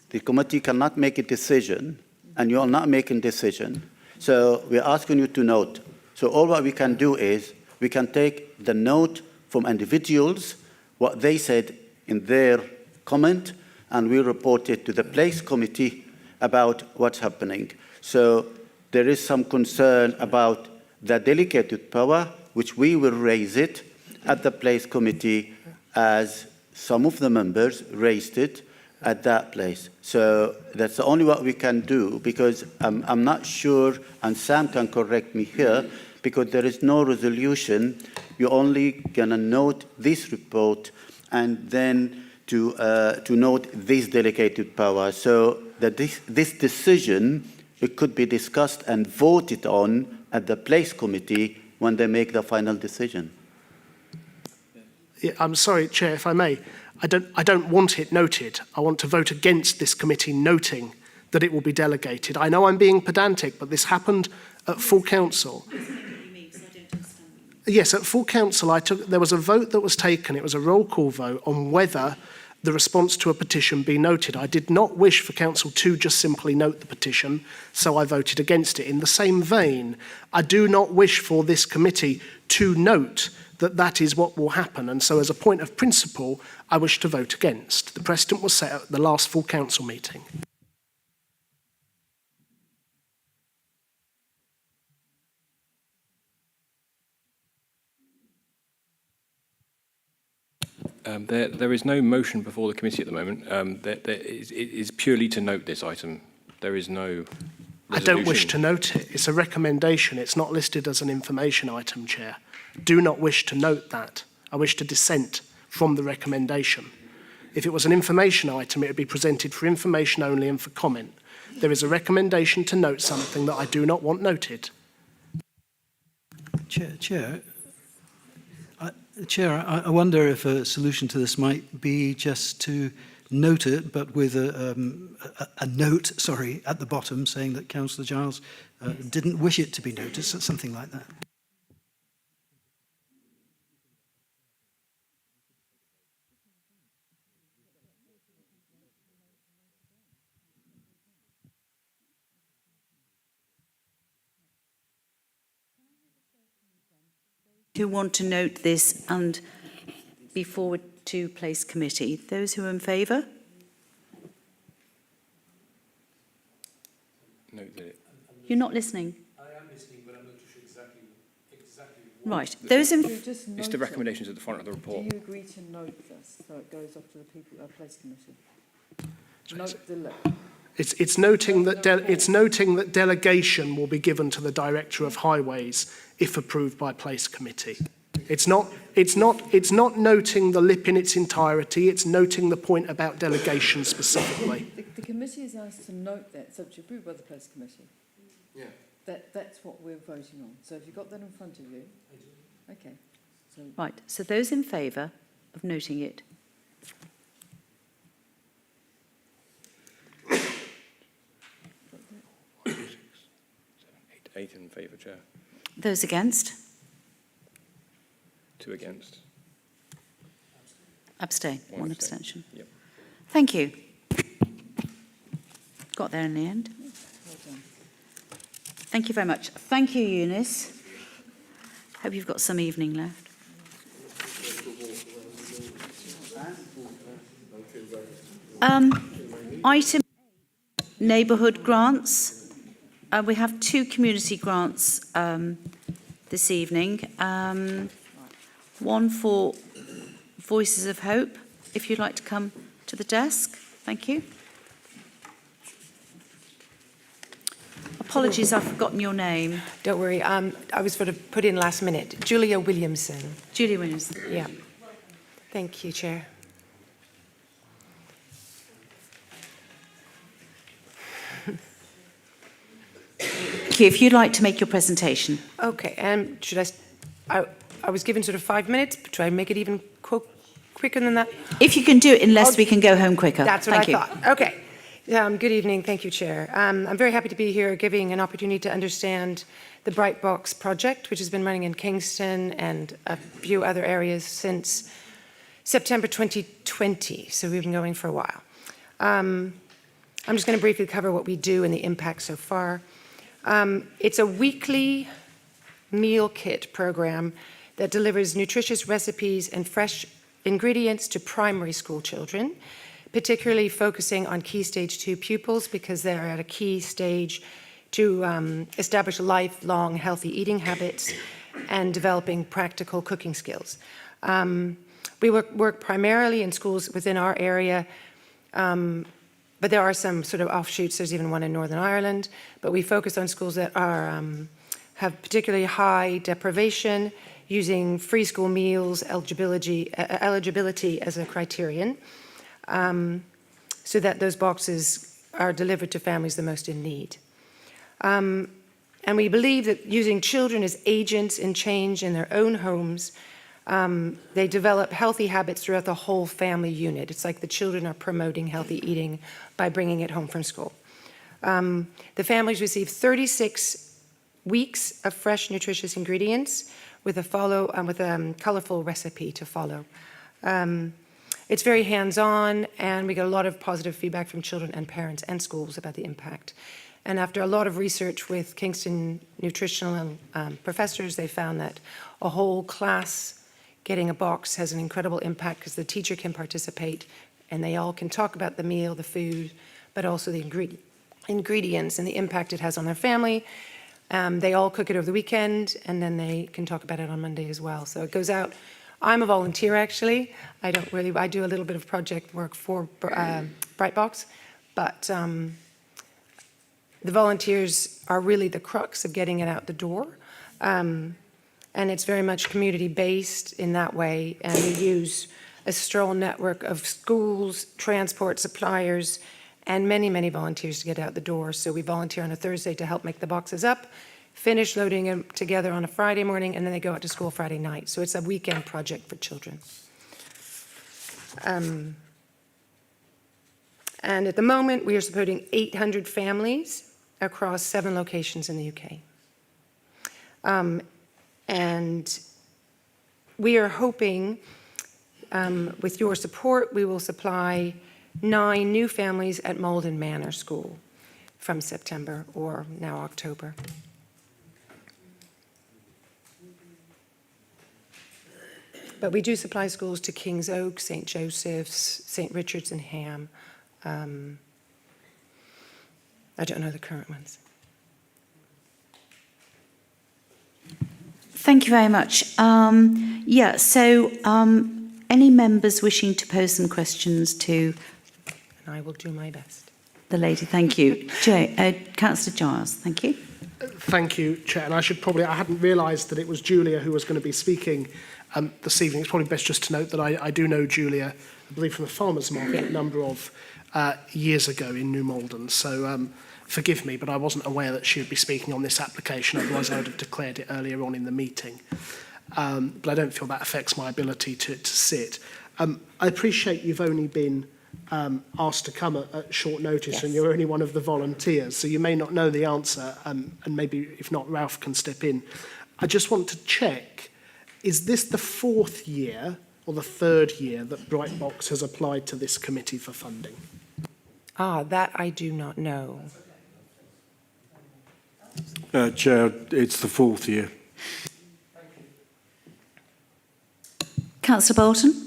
the committee cannot make a decision, and you are not making a decision. So we're asking you to note. So all what we can do is we can take the note from individuals, what they said in their comment, and we report it to the Place Committee about what's happening. So there is some concern about the delegated power, which we will raise it at the Place Committee as some of the members raised it at that place. So that's the only what we can do, because I'm not sure, and Sam can correct me here, because there is no resolution. You're only going to note this report and then to note this delegated power. So that this decision, it could be discussed and voted on at the Place Committee when they make the final decision. Yeah, I'm sorry, Chair, if I may. I don't want it noted. I want to vote against this committee noting that it will be delegated. I know I'm being pedantic, but this happened at full council. Yes, at full council, there was a vote that was taken. It was a roll call vote on whether the response to a petition be noted. I did not wish for council to just simply note the petition, so I voted against it. In the same vein, I do not wish for this committee to note that that is what will happen. And so as a point of principle, I wish to vote against. The precedent was set at the last full council meeting. There is no motion before the committee at the moment. It is purely to note this item. There is no resolution. I don't wish to note it. It's a recommendation. It's not listed as an information item, Chair. Do not wish to note that. I wish to dissent from the recommendation. If it was an information item, it would be presented for information only and for comment. There is a recommendation to note something that I do not want noted. Chair, I wonder if a solution to this might be just to note it, but with a note, at the bottom saying that Councillor Giles didn't wish it to be noted, something like that. Who want to note this and be forward to Place Committee? Those who are in favour? Note that You're not listening? I am listening, but I'm not sure exactly Right. Those in... It's the recommendations at the front of the report. Do you agree to note this so it goes off to the people at Place Committee? It's noting that delegation will be given to the Director of Highways if approved by Place Committee. It's not noting the LIP in its entirety, it's noting the point about delegation specifically. The committee is asked to note that, subject to approval by the Place Committee. Yeah. That's what we're voting on. So have you got that in front of you? Okay. So Right, so those in favour of noting it? Eight in favour, Chair. Those against? 2 against. Abstain. One abstention. Yep. Thank you. Got there in the end. well done. Thank you very much. Thank you, Eunice. Hope you've got some evening left. Item Neighbourhood grants. We have 2 community grants this evening. One for Voices of Hope. If you'd like to come to the desk. Thank you. Apologies, I've forgotten your name. Don't worry, I was sort of put in last minute. Julia Williamson. Julia Williamson. Yeah. Thank you, Chair. Thank you. If you'd like to make your presentation. Okay, and I was given sort of 5 minutes, but try and make it even quicker than that. If you can do it in less, we can go home quicker. That's what Thank you. thought. Okay. Good evening. Thank you, Chair. I'm very happy to be here giving an opportunity to understand the Bright Box project, which has been running in Kingston and a few other areas since September 2020. So we've been going for a while. I'm just going to briefly cover what we do and the impact so far. It's a weekly meal kit program that delivers nutritious recipes and fresh ingredients to primary school children, particularly focusing on Key Stage 2 pupils because they're at a key stage to establish lifelong healthy eating habits and developing practical cooking skills. We work primarily in schools within our area, but there are some sort of offshoots. There's even one in Northern Ireland, but we focus on schools that are have particularly high deprivation, using free school meals eligibility as a criterion, so that those boxes are delivered to families the most in need. And we believe that using children as agents in change in their own homes, they develop healthy habits throughout the whole family unit. It's like the children are promoting healthy eating by bringing it home from school. The families receive 36 weeks of fresh, nutritious ingredients with a colorful recipe to follow. It's very hands-on, and we get a lot of positive feedback from children and parents and schools about the impact. And after a lot of research with Kingston nutritional professors, they found that a whole class getting a box has an incredible impact because the teacher can participate and they all can talk about the meal, the food, but also the ingredients and the impact it has on their family. They all cook it over the weekend, and then they can talk about it on Monday as well. So it goes out. I'm a volunteer, actually. I do a little bit of project work for Brightbox, but the volunteers are really the crux of getting it out the door. And it's very much community-based in that way, and we use a strong network of schools, transport suppliers, and many, many volunteers to get out the door. So we volunteer on a Thursday to help make the boxes up, finish loading them together on a Friday morning, and then they go out to school Friday night. So it's a weekend project for children. And at the moment, we are supporting 800 families across 7 locations in the UK. And we are hoping, with your support, we will supply 9 new families at Malden Manor School from September or now October. But we do supply schools to King's Oak, St. Joseph's, St. Richard's and Ham. I don't know the current ones. Thank you very much. Any members wishing to pose some questions to I will do my best. The lady, thank you. Councillor Giles, thank you. Thank you, Chair. And I hadn't realised that it was Julia who was going to be speaking this evening. It's probably best just to note that I do know Julia, I believe from the farmers market, a number of years ago in New Malden. So forgive me, but I wasn't aware that she would be speaking on this application. Otherwise, I would have declared it earlier on in the meeting. But I don't feel that affects my ability to sit. I appreciate you've only been asked to come at short notice, yes, and you're only one of the volunteers, so you may not know the answer, and maybe if not, Ralph can step in. I just want to check, is this the 4th year or the 3rd year that Brightbox has applied to this committee for funding? That I do not know. Chair, it's the 4th year. Councillor Bolton.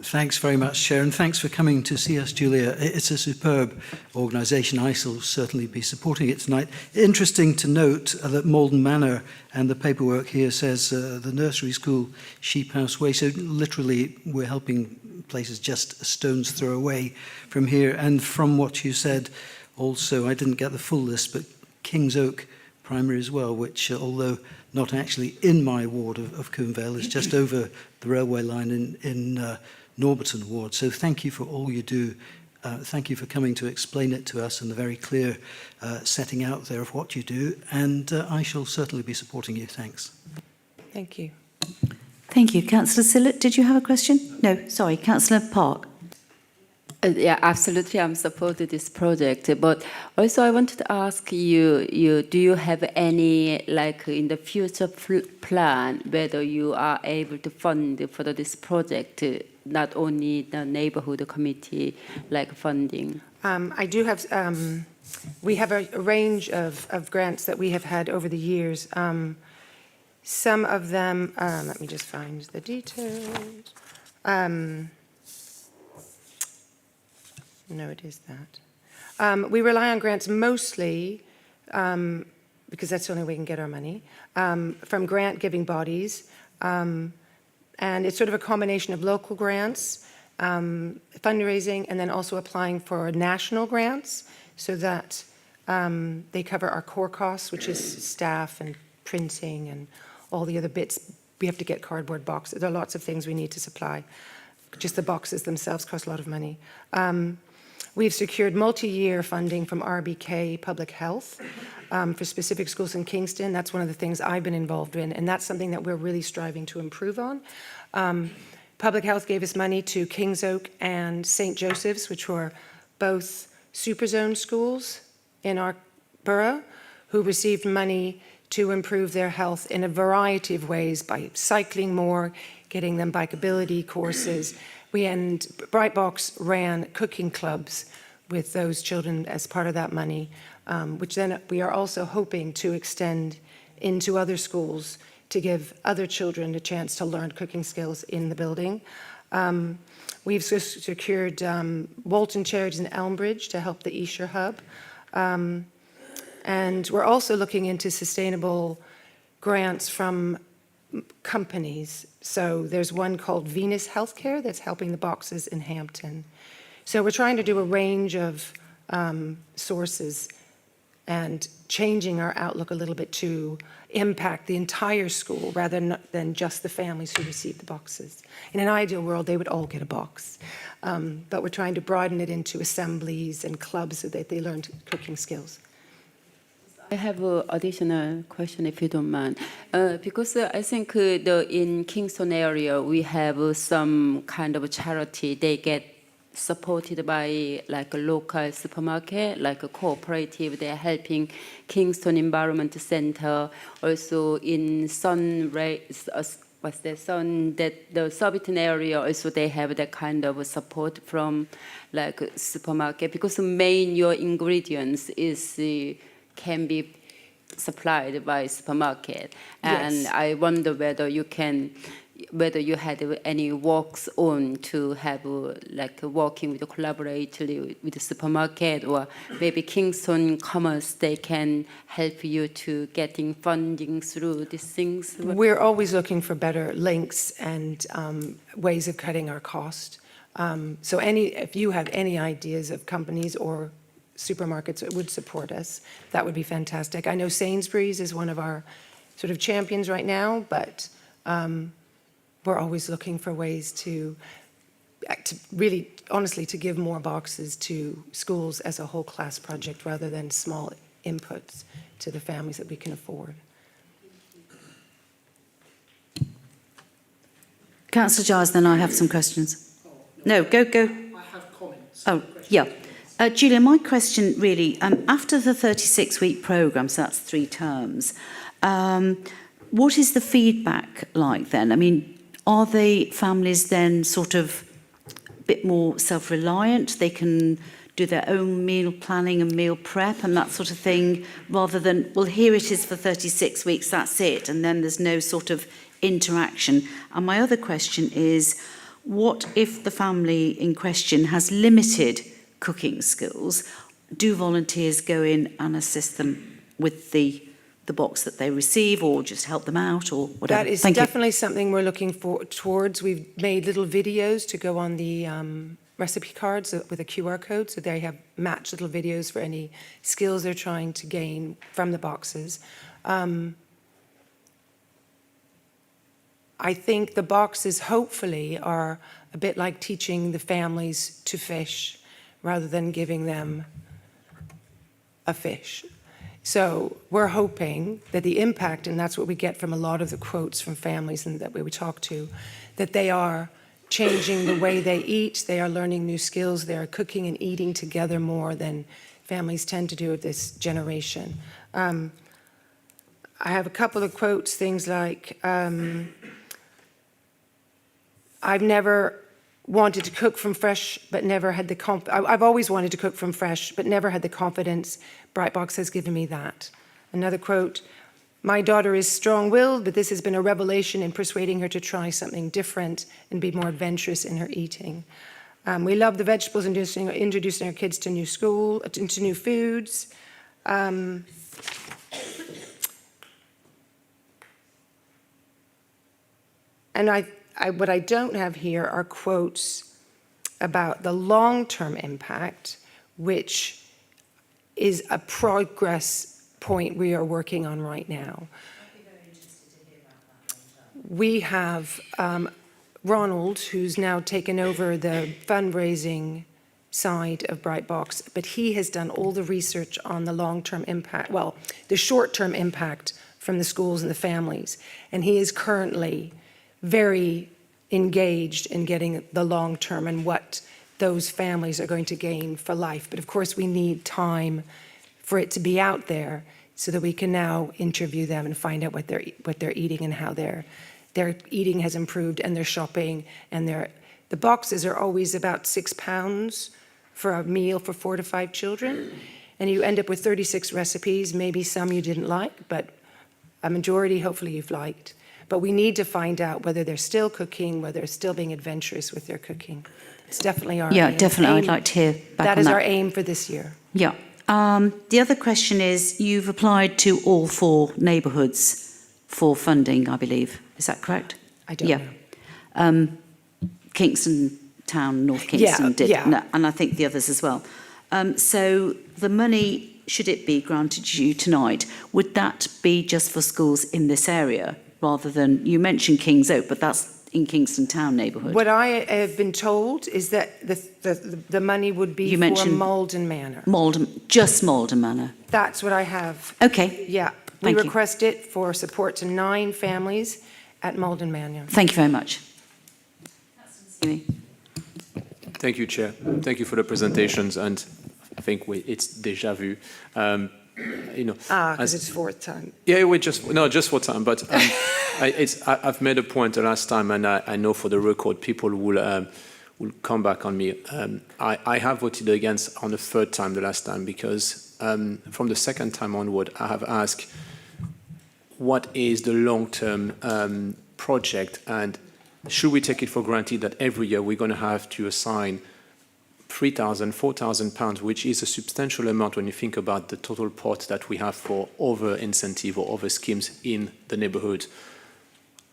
Thanks very much, Chair, and thanks for coming to see us, Julia. It's a superb organisation. I shall certainly be supporting it tonight. Interesting to note that Malden Manor and the paperwork here says the nursery school Sheep House Way. So literally we're helping places just a stone's throw away from here. And from what you said also, I didn't get the full list, but King's Oak Primary as well, which although not actually in my ward of Coombe is just over the railway line in Norberton ward. So thank you for all you do. Thank you for coming to explain it to us and the very clear setting out there of what you do. And I shall certainly be supporting you. Thanks. Thank you. Thank you. Councillor Sillett, did you have a question? No, sorry. Councillor Park. Yeah, absolutely. I'm supporting this project. But also I wanted to ask you, do you have any, like in the future plan, whether you are able to fund for this project, not only the neighbourhood committee, like funding? I do have, we have a range of grants that we have had over the years. Some of them, let me just find the details. No, it is that. We rely on grants mostly, because that's the only way we can get our money, from grant-giving bodies. And it's sort of a combination of local grants, fundraising, and then also applying for national grants so that they cover our core costs, which is staff and printing and all the other bits. We have to get cardboard boxes. There are lots of things we need to supply. Just the boxes themselves cost a lot of money. We've secured multi-year funding from RBK Public Health for specific schools in Kingston. That's one of the things I've been involved in, and that's something that we're really striving to improve on. Public Health gave us money to Kings Oak and St. Joseph's, which were both super zone schools in our borough, who received money to improve their health in a variety of ways by cycling more, getting them bikeability courses. And Brightbox ran cooking clubs with those children as part of that money, which then we are also hoping to extend into other schools to give other children a chance to learn cooking skills in the building. We've secured Walton Charities in Elmbridge to help the Esher Hub. And we're also looking into sustainable grants from companies. So there's one called Venus Healthcare that's helping the boxes in Hampton. So we're trying to do a range of sources and changing our outlook a little bit to impact the entire school rather than just the families who receive the boxes. In an ideal world, they would all get a box. But we're trying to broaden it into assemblies and clubs so that they learn cooking skills. I have an additional question, if you don't mind. Because I think in Kingston area, we have some kind of charity. They get supported by like a local supermarket, like a cooperative. They're helping Kingston Environment Center. Also in the Surbiton area, also they have that kind of support from like a supermarket. Because the main your ingredients is can be supplied by supermarket. And yes. I wonder whether you had any works on to have like working with collaboratively with the supermarket, or maybe Kingston Commerce, they can help you to getting funding through these things. We're always looking for better links and ways of cutting our cost. So if you have any ideas of companies or supermarkets that would support us, that would be fantastic. I know Sainsbury's is one of our sort of champions right now, but we're always looking for ways to really, honestly, to give more boxes to schools as a whole class project rather than small inputs to the families that we can afford. Councillor Giles, then I have some questions. No, go. I have comments. Oh, yeah. Julia, my question really, after the 36-week programme, so that's 3 terms, what is the feedback like then? I mean, are the families then sort of a bit more self-reliant? They can do their own meal planning and meal prep and that sort of thing, rather than, well, here it is for 36 weeks, that's it, and then there's no sort of interaction. And my other question is, what if the family in question has limited cooking skills? Do volunteers go in and assist them with the box that they receive, or just help them out, or whatever? That is definitely something we're looking towards. We've made little videos to go on the recipe cards with a QR code, so they have matched little videos for any skills they're trying to gain from the boxes. I think the boxes hopefully are a bit like teaching the families to fish rather than giving them a fish. So we're hoping that the impact, and that's what we get from a lot of the quotes from families and that we talk to, that they are changing the way they eat, they are learning new skills, they are cooking and eating together more than families tend to do at this generation. I have a couple of quotes, things like, I've never wanted to cook from fresh, but never had the I've always wanted to cook from fresh, but never had the confidence. Brightbox has given me that. Another quote, my daughter is strong-willed, but this has been a revelation in persuading her to try something different and be more adventurous in her eating. We love the vegetables, introducing our kids to new foods. And what I don't have here are quotes about the long-term impact, which is a progress point we are working on right now. We have Ronald, who's now taken over the fundraising side of Brightbox, but he has done all the research on the long-term impact, well, the short-term impact from the schools and the families, and he is currently very engaged in getting the long term and what those families are going to gain for life. But of course, we need time for it to be out there so that we can now interview them and find out what they're eating and how their eating has improved, and their shopping, and the boxes are always about £6 for a meal for 4 to 5 children, and you end up with 36 recipes, maybe some you didn't like, but a majority hopefully you've liked. But we need to find out whether they're still cooking, whether they're still being adventurous with their cooking. It's definitely our aim. Yeah, definitely. I'd like to hear back on that. That is our aim for this year. Yeah. The other question is, you've applied to all 4 neighbourhoods for funding, I believe. Is that correct? I don't know. Kingston Town, North Kingston did, and I think the others as well. So the money, should it be granted to you tonight, would that be just for schools in this area, rather than, you mentioned King's Oak, but that's in Kingston Town neighbourhood? What I have been told is that the money would be for Malden Manor. Just Malden Manor? That's what I have. Okay. Yeah. We request it for support to 9 families at Malden Manor. Thank you very much. Thank you, Chair. Thank you for the presentations, and I think it's déjà vu. Because it's 4th time. Yeah, just 4th time. But I've made a point the last time, and I know for the record, people will come back on me. I have voted against on the 3rd time the last time, because from the 2nd time onward, I have asked, what is the long-term project, and should we take it for granted that every year we're going to have to assign £3,000, £4,000, which is a substantial amount when you think about the total pot that we have for other incentive or other schemes in the neighbourhood.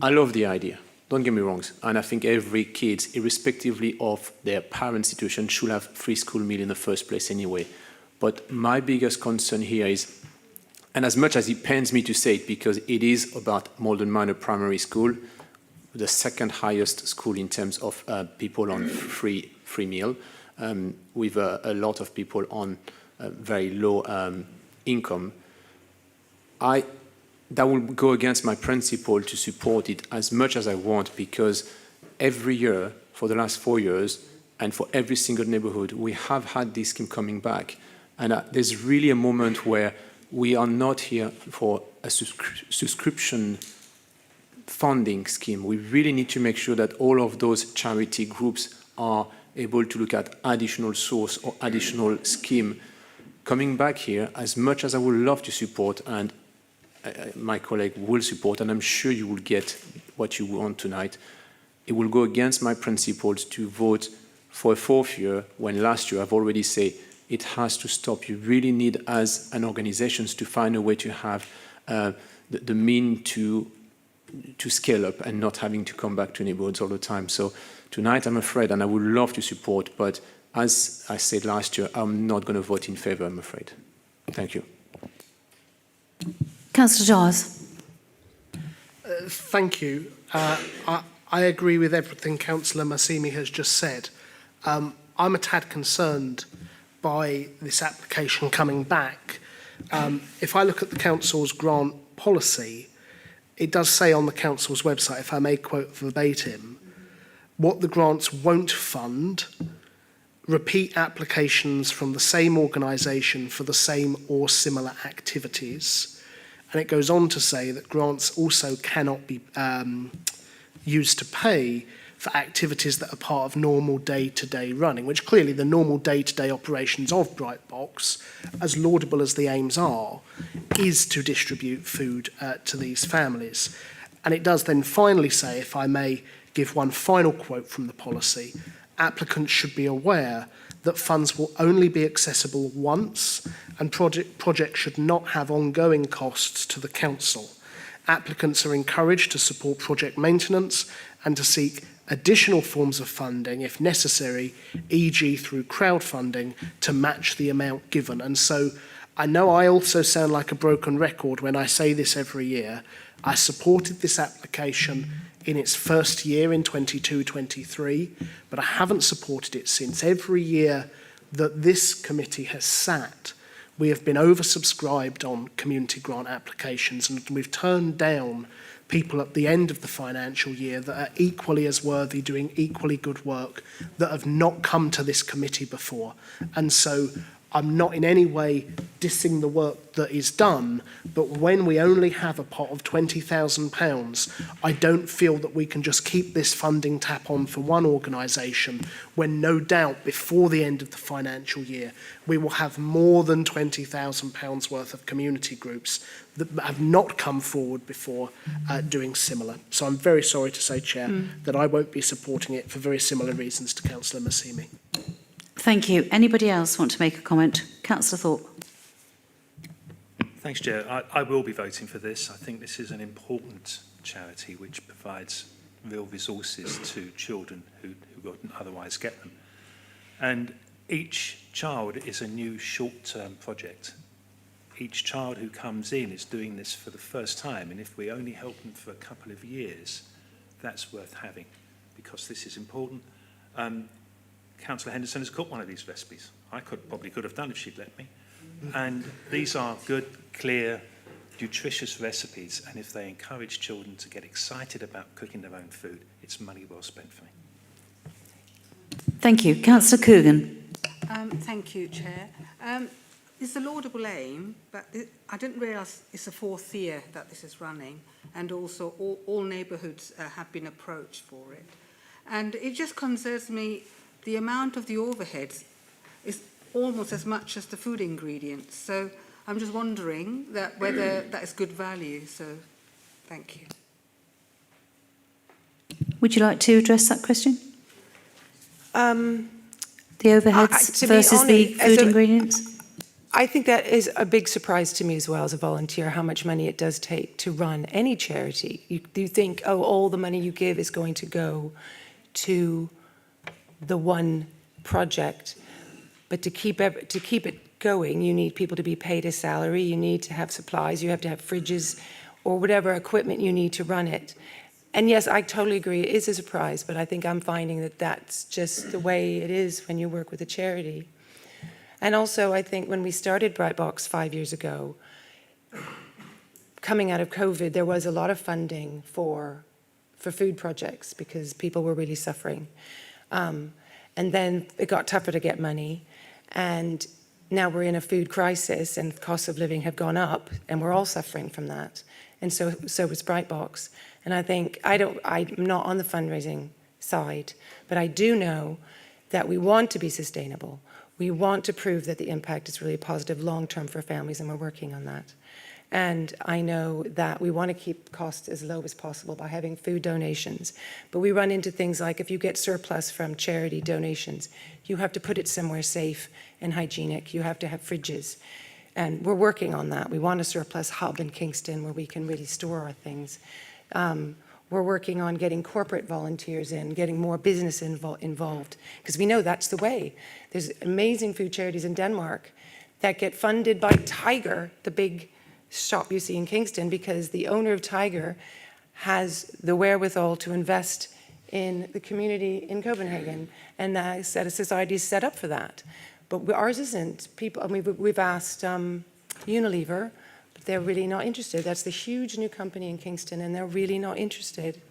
I love the idea. Don't get me wrong, and I think every kid, irrespectively of their parent situation, should have free school meal in the first place anyway. But my biggest concern here is, and as much as it pains me to say it, because it is about Malden Minor Primary School, the second highest school in terms of people on free meal, with a lot of people on very low income. That will go against my principle to support it as much as I want, because every year for the last 4 years and for every single neighbourhood, we have had this scheme coming back. And there's really a moment where we are not here for a subscription funding scheme. We really need to make sure that all of those charity groups are able to look at additional source or additional scheme coming back here. As much as I would love to support, and my colleague will support, and I'm sure you will get what you want tonight, it will go against my principles to vote for a 4th year when last year I've already said it has to stop. You really need, as an organization, to find a way to have the mean to scale up and not having to come back to neighborhoods all the time. So tonight I'm afraid, and I would love to support, but as I said last year, I'm not going to vote in favour, I'm afraid. Thank you. Councillor Giles. Thank you. I agree with everything Councillor Massimi has just said. I'm a tad concerned by this application coming back. If I look at the council's grant policy, it does say on the council's website, if I may quote verbatim, what the grants won't fund: repeat applications from the same organisation for the same or similar activities. And it goes on to say that grants also cannot be used to pay for activities that are part of normal day-to-day running, which clearly the normal day-to-day operations of Brightbox, as laudable as the aims are, is to distribute food to these families. And it does then finally say, if I may give one final quote from the policy, applicants should be aware that funds will only be accessible once, and projects should not have ongoing costs to the council. Applicants are encouraged to support project maintenance and to seek additional forms of funding if necessary, e.g. through crowdfunding, to match the amount given. And so I know I also sound like a broken record when I say this every year. I supported this application in its first year in 22-23, but I haven't supported it since. Every year that this committee has sat, we have been oversubscribed on community grant applications, and we've turned down people at the end of the financial year that are equally as worthy, doing equally good work, that have not come to this committee before. And so I'm not in any way dissing the work that is done, but when we only have a pot of £20,000, I don't feel that we can just keep this funding tap on for one organisation when no doubt before the end of the financial year we will have more than £20,000 worth of community groups that have not come forward before doing similar. So I'm very sorry to say, Chair, that I won't be supporting it for very similar reasons to Councillor Massimi. Thank you. Anybody else want to make a comment? Councillor Thorpe. Thanks, Chair. I will be voting for this. I think this is an important charity which provides real resources to children who wouldn't otherwise get them. And each child is a new short-term project. Each child who comes in is doing this for the first time, and if we only help them for a couple of years, that's worth having, because this is important. Councillor Henderson has got one of these recipes. I probably could have done if she'd let me. And these are good, clear, nutritious recipes, and if they encourage children to get excited about cooking their own food, it's money well spent for me. Thank you. Councillor Coogan. Thank you, Chair. It's a laudable aim, but I didn't realise it's the 4th year that this is running, and also all neighbourhoods have been approached for it. And it just concerns me, the amount of the overheads is almost as much as the food ingredients. So I'm just wondering whether that is good value. So thank you. Would you like to address that question? The overheads versus the food ingredients? I think that is a big surprise to me as well as a volunteer, how much money it does take to run any charity. You think, oh, all the money you give is going to go to the one project, but to keep it going, you need people to be paid a salary, you need to have supplies, you have to have fridges or whatever equipment you need to run it. And yes, I totally agree, it is a surprise, but I think I'm finding that that's just the way it is when you work with a charity. And also, I think when we started Brightbox 5 years ago, coming out of COVID, there was a lot of funding for food projects because people were really suffering. And then it got tougher to get money. And now we're in a food crisis and costs of living have gone up and we're all suffering from that. And so was Brightbox. And I think, I'm not on the fundraising side, but I do know that we want to be sustainable. We want to prove that the impact is really positive long-term for families, and we're working on that. And I know that we want to keep costs as low as possible by having food donations. But we run into things like if you get surplus from charity donations, you have to put it somewhere safe and hygienic. You have to have fridges. And we're working on that. We want a surplus hub in Kingston where we can really store our things. We're working on getting corporate volunteers in, getting more business involved, because we know that's the way. There's amazing food charities in Denmark that get funded by Tiger, the big shop you see in Kingston, because the owner of Tiger has the wherewithal to invest in the community in Copenhagen, and that society is set up for that. But ours isn't. We've asked Unilever, but they're really not interested. That's the huge new company in Kingston, and they're really not interested.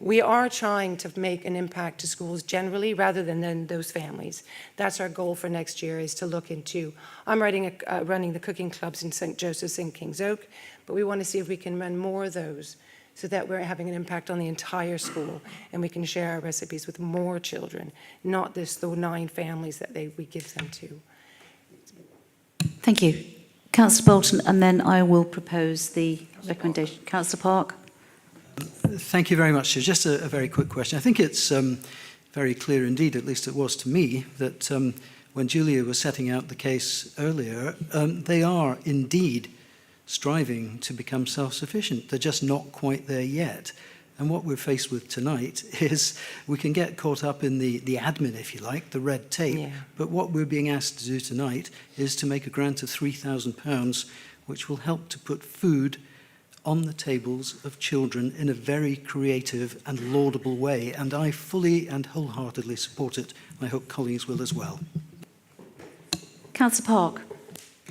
We are trying to make an impact to schools generally rather than those families. That's our goal for next year, is to look into, I'm running the cooking clubs in St. Joseph's in Kings Oak, but we want to see if we can run more of those so that we're having an impact on the entire school and we can share our recipes with more children, not the 9 families that we give them to. Thank you. Councillor Bolton, and then I will propose the recommendation. Councillor Park. Thank you very much, Chair. Just a very quick question. I think it's very clear indeed, at least it was to me, that when Julia was setting out the case earlier, they are indeed striving to become self-sufficient. They're just not quite there yet. And what we're faced with tonight is we can get caught up in the admin, if you like, the red tape. Yeah. But what we're being asked to do tonight is to make a grant of £3,000, which will help to put food on the tables of children in a very creative and laudable way. And I fully and wholeheartedly support it. I hope colleagues will as well. Councillor Park.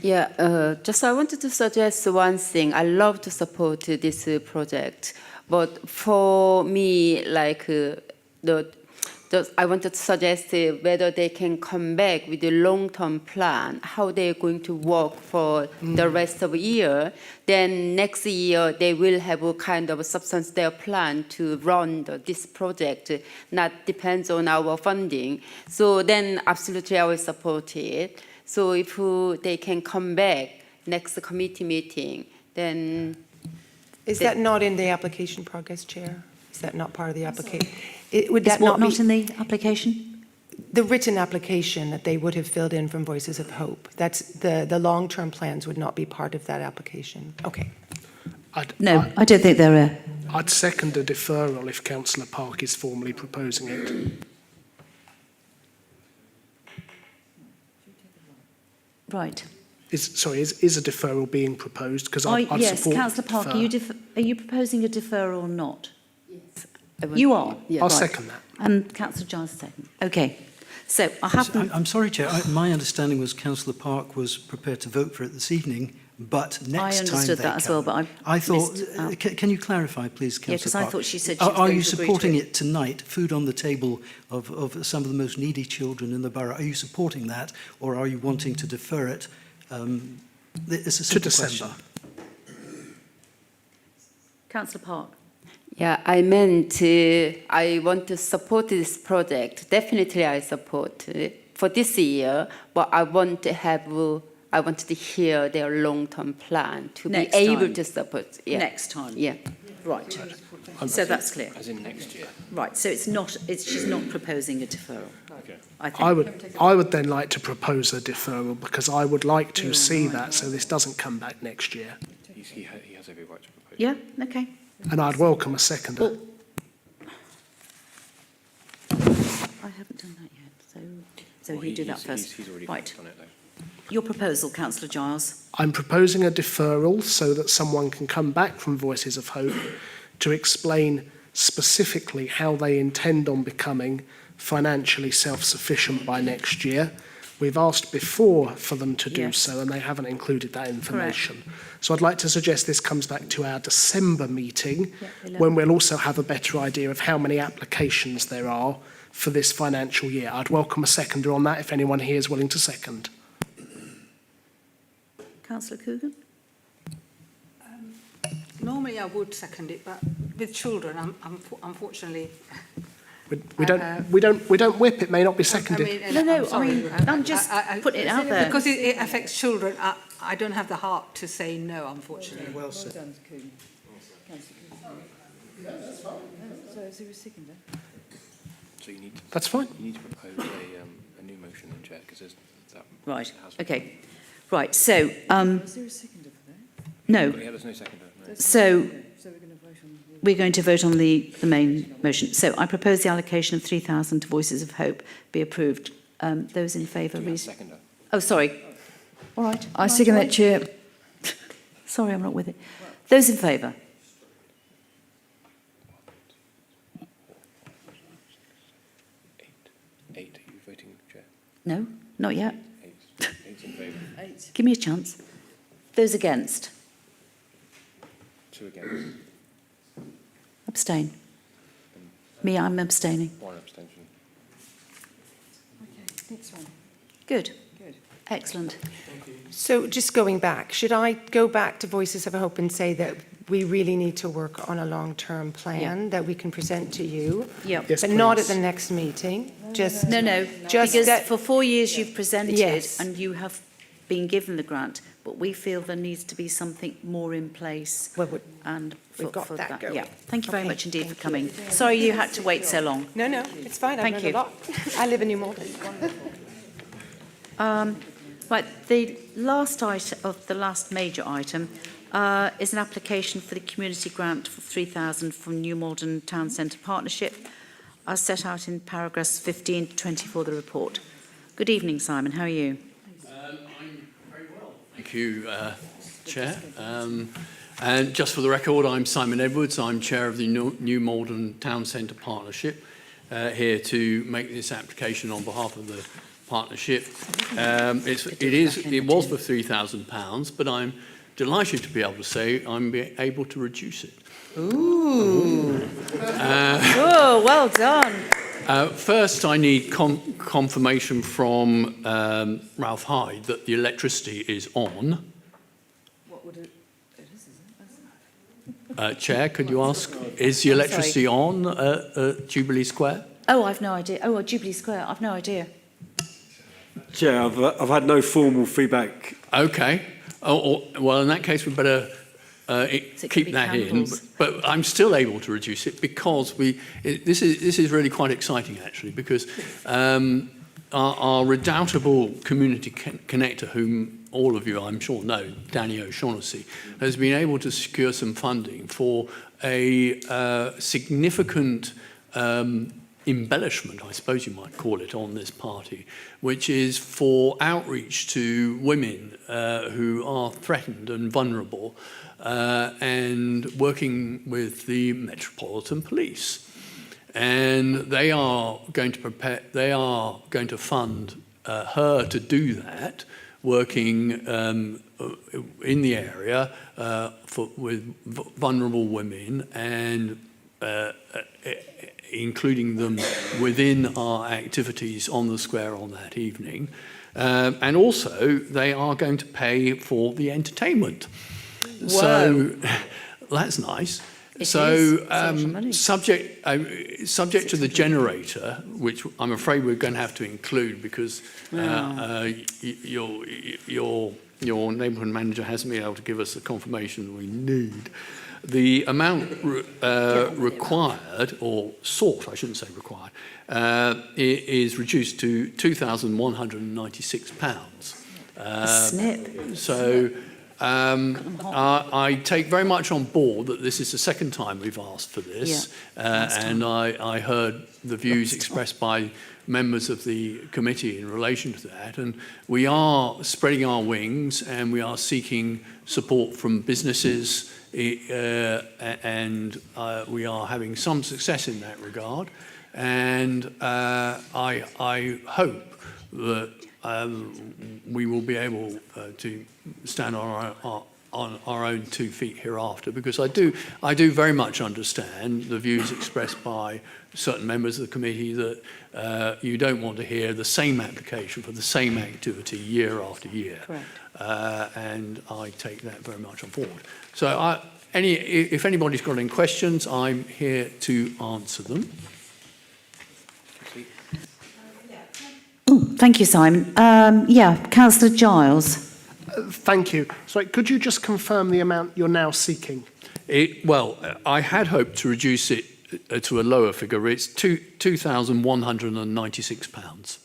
Yeah, just I wanted to suggest one thing. I love to support this project, but for me, like I wanted to suggest whether they can come back with a long-term plan, how they're going to work for the rest of the year. Then next year, they will have a kind of a substantial plan to run this project, not depends on our funding. So then absolutely I will support it. So if they can come back next committee meeting, then... Is that not in the application progress, Chair? Is that not part of the application? Would that not in the application? The written application that they would have filled in from Voices of Hope. That's the long-term plans would not be part of that application. Okay. I don't think they're I'd second a deferral if Councillor Park is formally proposing it. Right. Is a deferral being proposed? Because I'd yes, support Councillor Park, are you proposing a deferral or not? Yes. You are? Yeah. I'll second that. And Councillor Giles second. Okay. So I have... I'm sorry, Chair. My understanding was Councillor Park was prepared to vote for it this evening, but next time I understood that as well, but I thought... Can you clarify, please, Councillor Park? Yeah, because I thought she said she was Are going you to agree supporting to it tonight, food on the table of some of the most needy children in the borough? Are you supporting that, or are you wanting to defer it? It's a simple question. Councillor Park. Yeah, I meant I want to support this project. Definitely I support for this year, but I want to hear their long-term plan to be able to support. Yeah. Next time. Yeah. Right. So that's clear. As in next year. Right. So she's not proposing a deferral. Okay. I think. I would then like to propose a deferral because I would like to see that so this doesn't come back next year. He has every right to propose. Yeah. Okay. And I'd welcome a seconder. Well, I haven't done that yet. So you do that first. He's already right. done it though. Your proposal, Councillor Giles. I'm proposing a deferral so that someone can come back from Voices of Hope to explain specifically how they intend on becoming financially self-sufficient by next year. We've asked before for them to do so, and they haven't included that information. Correct. So I'd like to suggest this comes back to our December meeting, when we'll also have a better idea of how many applications there are for this financial year. I'd welcome a seconder on that if anyone here is willing to second. Councillor Coogan? Normally I would second it, but with children, unfortunately... We don't whip, it may not be seconded. I'm just putting it out there. Because it affects children, I don't have the heart to say no, unfortunately. Well said. So you need. That's fine. You need to propose a new motion, then, Chair, because there's that. Right. Okay. Right. So. No. Yeah, there's no seconder. No. So. We're going to vote on the main motion. So I propose the allocation of 3,000 to Voices of Hope be approved. Those in favour, please. Oh, sorry. All right. I second that, Chair. Sorry, I'm not with it. Those in favour? Eight. Are you voting, Chair? No, not yet. Eight's in favour. Give me a chance. Those against? 2 against. Abstain. Me, I'm abstaining. 1 abstention. Okay, next one. Good. Excellent. So just going back, should I go back to Voices of Hope and say that we really need to work on a long-term plan that we can present to you? Yep. Yes, but please. not at the next meeting. Just Just because for 4 years you've presented and you have been given the grant, but we feel there needs to be something more in place. Well, and we've got that going. Yeah. Thank you very much indeed for coming. Sorry you had to wait so long. No, it's fine. I've learned a lot. I live in New Malden. Right, the last item of the last major item is an application for the community grant for 3,000 from New Malden Town Centre Partnership, as set out in paragraphs 15 to 24 of the report. Good evening, Simon. How are you? I'm very well. Thank you, Chair. And just for the record, I'm Simon Edwards. I'm Chair of the New Malden Town Centre Partnership, here to make this application on behalf of the partnership. It was for £3,000, but I'm delighted to be able to say I'm able to reduce it. Ooh. Oh, well done. First, I need confirmation from Ralph Hyde that the electricity is on. What would it is? Chair, could you ask, is the electricity on at Jubilee Square? Oh, I've no idea. Oh, at Jubilee Square, I've no idea. Chair, I've had no formal feedback. Okay. Well, in that case, we better keep that in. But I'm still able to reduce it because this is really quite exciting, actually, because our redoubtable community connector, whom all of you, I'm sure, know, Danny O'Shaughnessy, has been able to secure some funding for a significant embellishment, I suppose you might call it, on this party, which is for outreach to women who are threatened and vulnerable, and working with the Metropolitan Police. And they are going to fund her to do that, working in the area with vulnerable women and including them within our activities on the square on that evening. And also, they are going to pay for the entertainment. Whoa. So that's nice. Subject to the generator, which I'm afraid we're going to have to include because your neighbourhood manager hasn't been able to give us the confirmation we need. The amount required, or sought, I shouldn't say required, is reduced to £2,196. Snip. So I take very much on board that this is the second time we've asked for this, and I heard the views expressed by members of the committee in relation to that, and we are spreading our wings and we are seeking support from businesses, and we are having some success in that regard, and I hope that we will be able to stand on our own 2 feet hereafter, because I do very much understand the views expressed by certain members of the committee that you don't want to hear the same application for the same activity year after year. Correct. And I take that very much on board. So if anybody's got any questions, I'm here to answer them. Thank you, Simon. Councillor Giles. Thank you. Sorry, could you just confirm the amount you're now seeking? I had hoped to reduce it to a lower figure. It's £2,196.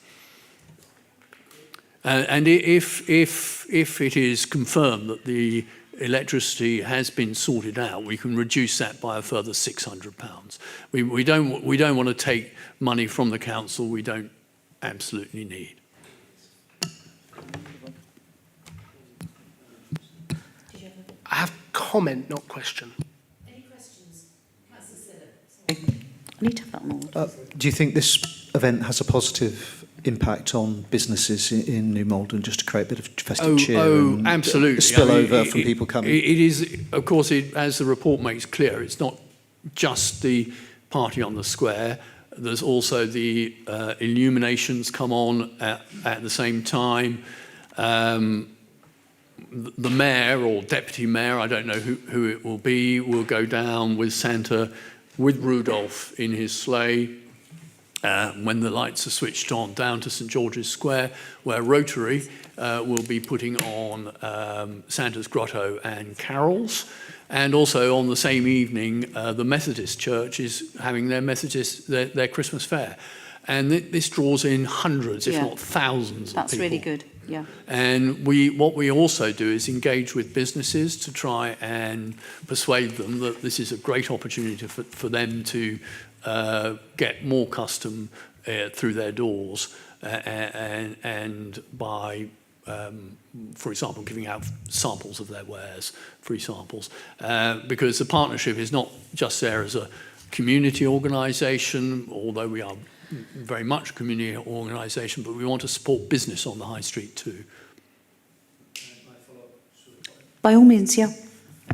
And if it is confirmed that the electricity has been sorted out, we can reduce that by a further £600. We don't want to take money from the council we don't absolutely need. I have comment, not question. Any questions? I need to have that on order. Do you think this event has a positive impact on businesses in New Malden, just to create a bit of festive cheer? Oh, absolutely. Spillover from people coming. It is, of course, as the report makes clear, it's not just the party on the square. There's also the illuminations come on at the same time. The mayor or deputy mayor, I don't know who it will be, will go down with Santa, with Rudolph in his sleigh, when the lights are switched on, down to St George's Square, where Rotary will be putting on Santa's Grotto and carols. And also on the same evening, the Methodist Church is having their Christmas fair. And this draws in hundreds, if not thousands of people. That's really good, yeah. And what we also do is engage with businesses to try and persuade them that this is a great opportunity for them to get more custom through their doors, and by for example, giving out samples of their wares, free samples, because the partnership is not just there as a community organisation, although we are very much a community organisation, but we want to support business on the high street too. By all means, yeah.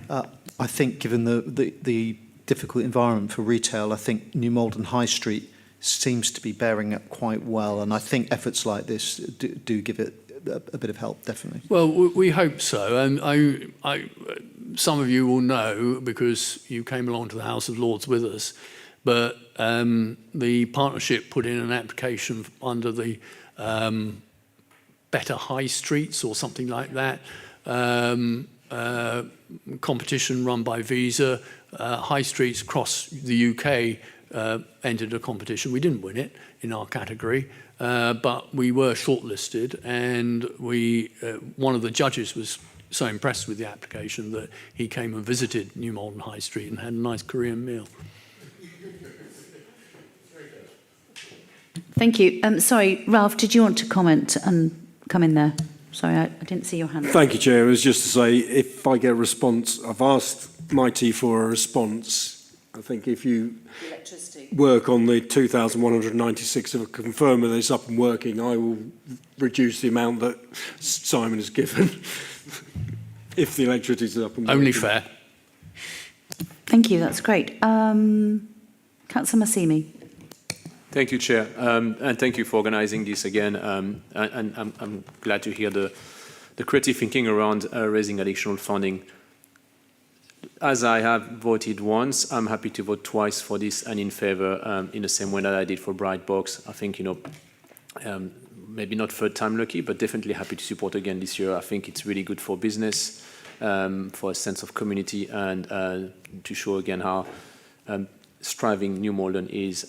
I think given the difficult environment for retail, I think New Malden High Street seems to be bearing up quite well, and I think efforts like this do give it a bit of help, definitely. Well, we hope so, and some of you will know because you came along to the House of Lords with us, but the partnership put in an application under the Better High Streets or something like that, competition run by Visa. High Streets across the UK entered a competition. We didn't win it in our category, but we were shortlisted, and one of the judges was so impressed with the application that he came and visited New Malden High Street and had a nice Korean meal. Thank you. Sorry, Ralph, did you want to comment and come in there? Sorry, I didn't see your hand. Thank you, Chair. It was just to say, if I get a response, I've asked Mighty for a response. I think if you work on the 2,196 of confirm that it's up and working, I will reduce the amount that Simon has given. If the electricity is up and working. Only fair. Thank you, that's great. Councillor Massimi. Thank you, Chair, and thank you for organising this again. And I'm glad to hear the creative thinking around raising additional funding. As I have voted once, I'm happy to vote twice for this and in favour in the same way that I did for Bright Box. I think, maybe not third time lucky, but definitely happy to support again this year. I think it's really good for business. for a sense of community and to show again how striving New Malden is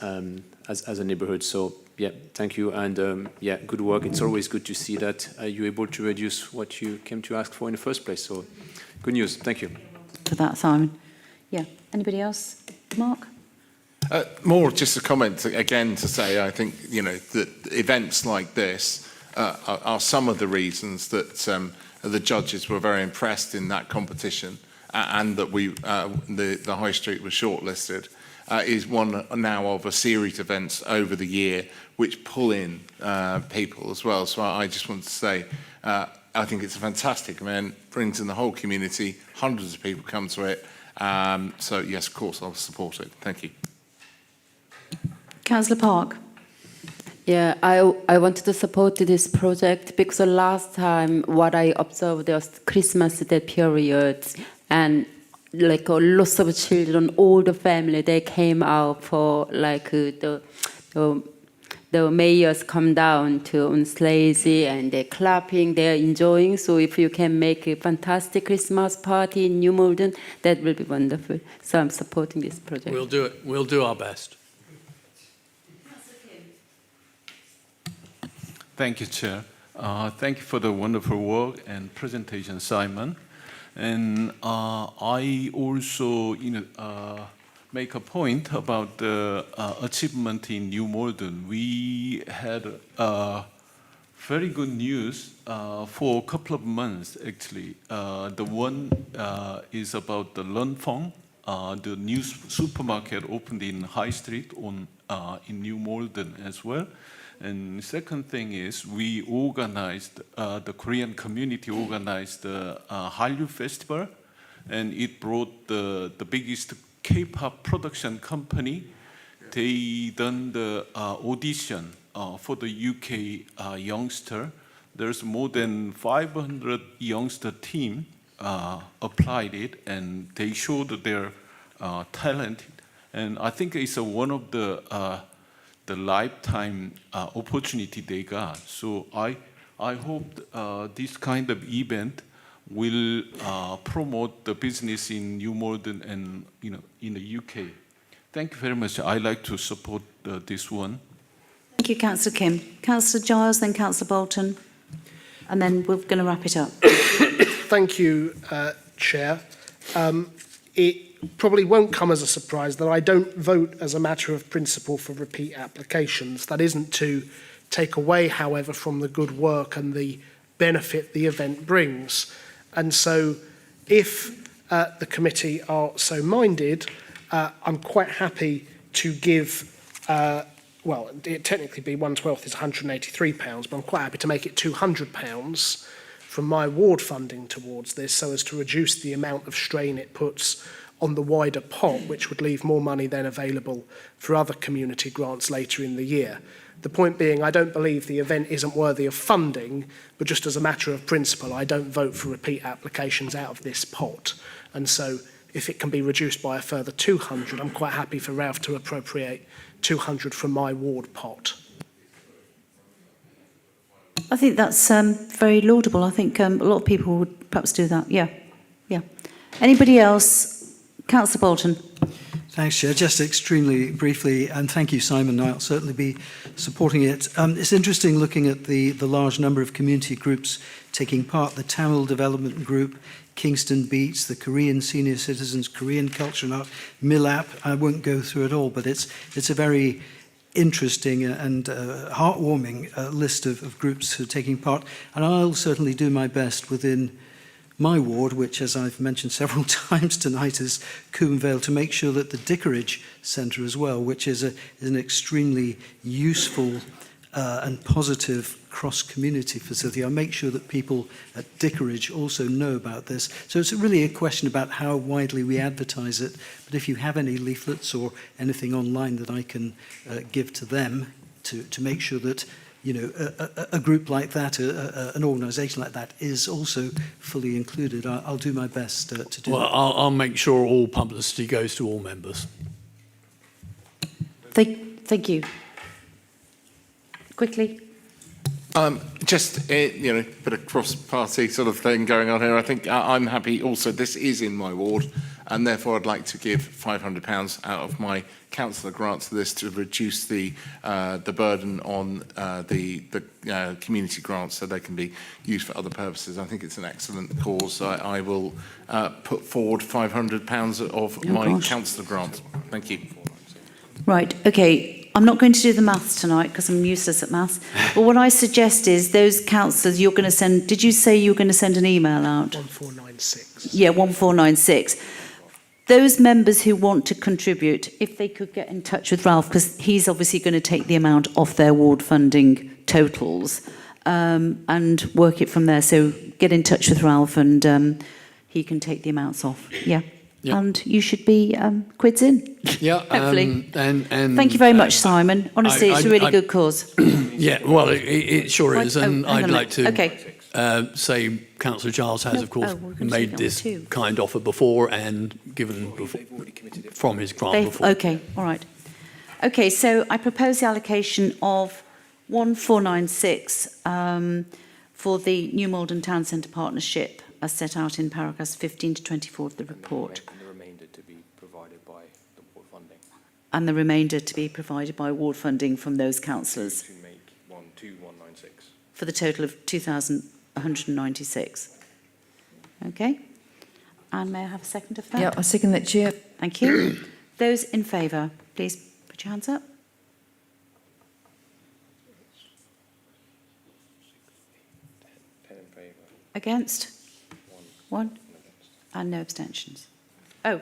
as a neighbourhood. So yeah, thank you, and yeah, good work. It's always good to see that you're able to reduce what you came to ask for in the first place. So good news. Thank you. For that, Simon. Yeah. Anybody else? Mark? More just a comment again to say, I think, you know, that events like this are some of the reasons that the judges were very impressed in that competition, and that the High Street was shortlisted, is one now of a series of events over the year which pull in people as well. So I just want to say, I think it's a fantastic event, brings in the whole community, hundreds of people come to it. So yes, of course, I'll support it. Thank you. Councillor Park. Yeah, I wanted to support this project because the last time what I observed was Christmas that period, and like lots of children, all the family, they came out for like the mayors come down to on sleighs and they're clapping, they're enjoying. So if you can make a fantastic Christmas party in New Malden, that will be wonderful. So I'm supporting this project. We'll do it. We'll do our best. Thank you, Chair. Thank you for the wonderful work and presentation, Simon. And I also, make a point about the achievement in New Malden. We had very good news for a couple of months, actually. The one is about the Lunfong, the new supermarket opened in High Street in New Malden as well. And second thing is we organized, the Korean community organized the Hallyu Festival, and it brought the biggest K-pop production company. They done the audition for the UK youngster. There's more than 500 youngster team applied it, and they showed their talent. And I think it's one of the lifetime opportunity they got. So I hope this kind of event will promote the business in New Malden and in the UK. Thank you very much. I like to support this one. Thank you, Councillor Kim. Councillor Giles, then Councillor Bolton, and then we're going to wrap it up. Thank you, Chair. It probably won't come as a surprise that I don't vote as a matter of principle for repeat applications. That isn't to take away, however, from the good work and the benefit the event brings. And so if the committee are so minded, I'm quite happy to give, well, it technically be 1/12 is £183, but I'm quite happy to make it £200 from my ward funding towards this, so as to reduce the amount of strain it puts on the wider pot, which would leave more money then available for other community grants later in the year. The point being, I don't believe the event isn't worthy of funding, but just as a matter of principle, I don't vote for repeat applications out of this pot. And so if it can be reduced by a further 200, I'm quite happy for Ralph to appropriate 200 from my ward pot. I think that's very laudable. I think a lot of people would perhaps do that. Yeah. Anybody else? Councillor Bolton. Thanks, Chair. Just extremely briefly, and thank you, Simon. I'll certainly be supporting it. It's interesting looking at the large number of community groups taking part, the Tamil Development Group, Kingston Beats, the Korean Senior Citizens, Korean Culture and Art, MILAP. I won't go through it all, but it's a very interesting and heartwarming list of groups who are taking part. And I'll certainly do my best within my ward, which, as I've mentioned several times tonight, is Coombe Vale, to make sure that the Dickeridge Centre as well, which is an extremely useful and positive cross-community facility. I'll make sure that people at Dickeridge also know about this. So it's really a question about how widely we advertise it. But if you have any leaflets or anything online that I can give to them to make sure that a group like that, an organisation like that, is also fully included, I'll do my best to do that. Well, I'll make sure all publicity goes to all members. Thank you. Quickly. Just, you know, bit of cross-party sort of thing going on here. I think I'm happy also, this is in my ward, and therefore I'd like to give £500 out of my councillor grant to this to reduce the burden on the community grants so they can be used for other purposes. I think it's an excellent cause. I will put forward £500 of my councillor grant. Thank you. Right, okay. I'm not going to do the maths tonight because I'm useless at maths. But what I suggest is those councillors you're going to send, did you say you were going to send an email out? 1496. Yeah, 1496. Those members who want to contribute, if they could get in touch with Ralph, because he's obviously going to take the amount off their ward funding totals and work it from there. So get in touch with Ralph and he can take the amounts off. Yeah. Yeah. And you should be quids in. Yeah, hopefully. And thank you very much, Simon. Honestly, it's a really good cause. Yeah, well, it sure is, and hang I'd on a like minute. to say Councillor Giles has, of course, made this kind offer before and given from his grant before. Okay, all right. Okay, so I propose the allocation of 1496 for the New Malden Town Centre Partnership as set out in paragraphs 15 to 24 of the report. And the remainder to be provided by the ward funding. And the remainder to be provided by ward funding from those councillors. To make 12196. For the total of 2,196. Okay. And may I have a second of that? Yeah, I second that, Chair. Thank you. Those in favour, please put your hands up. Against? One. And no abstentions. Oh.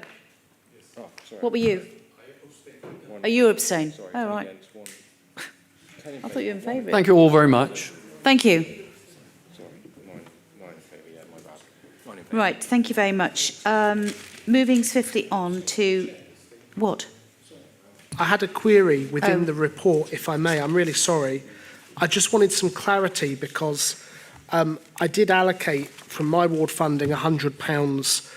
What were you? Oh, you abstain. Oh, right. I thought you were in favour. Thank you all very much. Thank you. Right, thank you very much. Moving swiftly on to what? I had a query within the report, if I may. I'm really sorry. I just wanted some clarity because I did allocate from my ward funding £100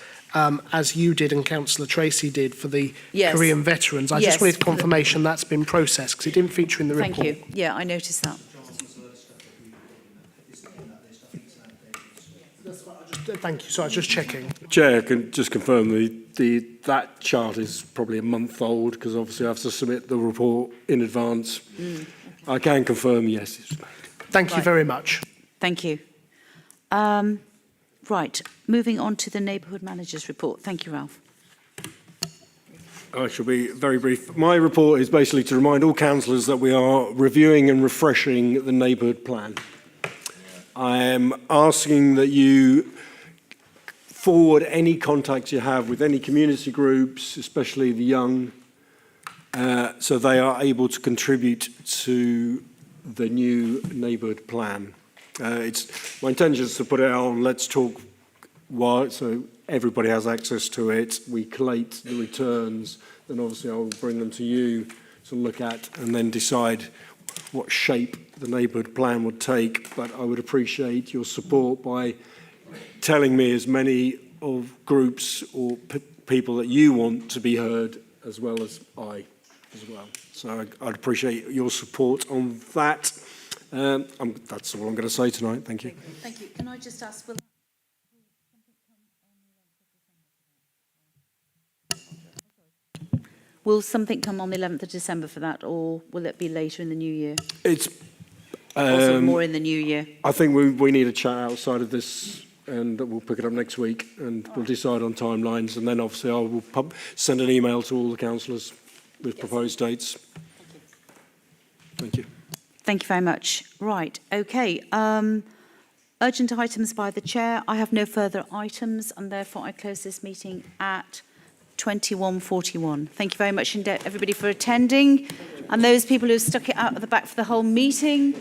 as you did and Councillor Tracy did for the Korean veterans. I just wanted confirmation that's been processed because it didn't feature in the report. Thank you. Yeah, I noticed that. Thank you. So I was just checking. Chair, I can just confirm that chart is probably a month old because obviously I have to submit the report in advance. I can confirm, yes. Thank you very much. Thank you. Right, moving on to the Neighbourhood Manager's report. Thank you, Ralph. I shall be very brief. My report is basically to remind all councillors that we are reviewing and refreshing the neighbourhood plan. I am asking that you forward any contacts you have with any community groups, especially the young, so they are able to contribute to the new neighbourhood plan. My intention is to put it on Let's Talk, so everybody has access to it. We collate the returns, then obviously I'll bring them to you to look at and then decide what shape the neighbourhood plan would take. But I would appreciate your support by telling me as many of groups or people that you want to be heard as well as I as well. So I'd appreciate your support on that. That's all I'm going to say tonight. Thank you. Thank you. Can I just ask, will something come on the 11th of December for that, or will it be later in the new year? It's also more in the new year. I think we need a chat outside of this, and we'll pick it up next week, and we'll decide on timelines, and then obviously I will send an email to all the councillors with proposed dates. Thank you. Thank you very much. Right, okay. Urgent items by the Chair. I have no further items, and therefore I close this meeting at 21:41. Thank you very much indeed, everybody, for attending, and those people who stuck it out at the back for the whole meeting.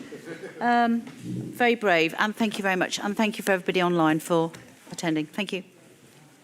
Very brave, and thank you very much, and thank you for everybody online for attending. Thank you.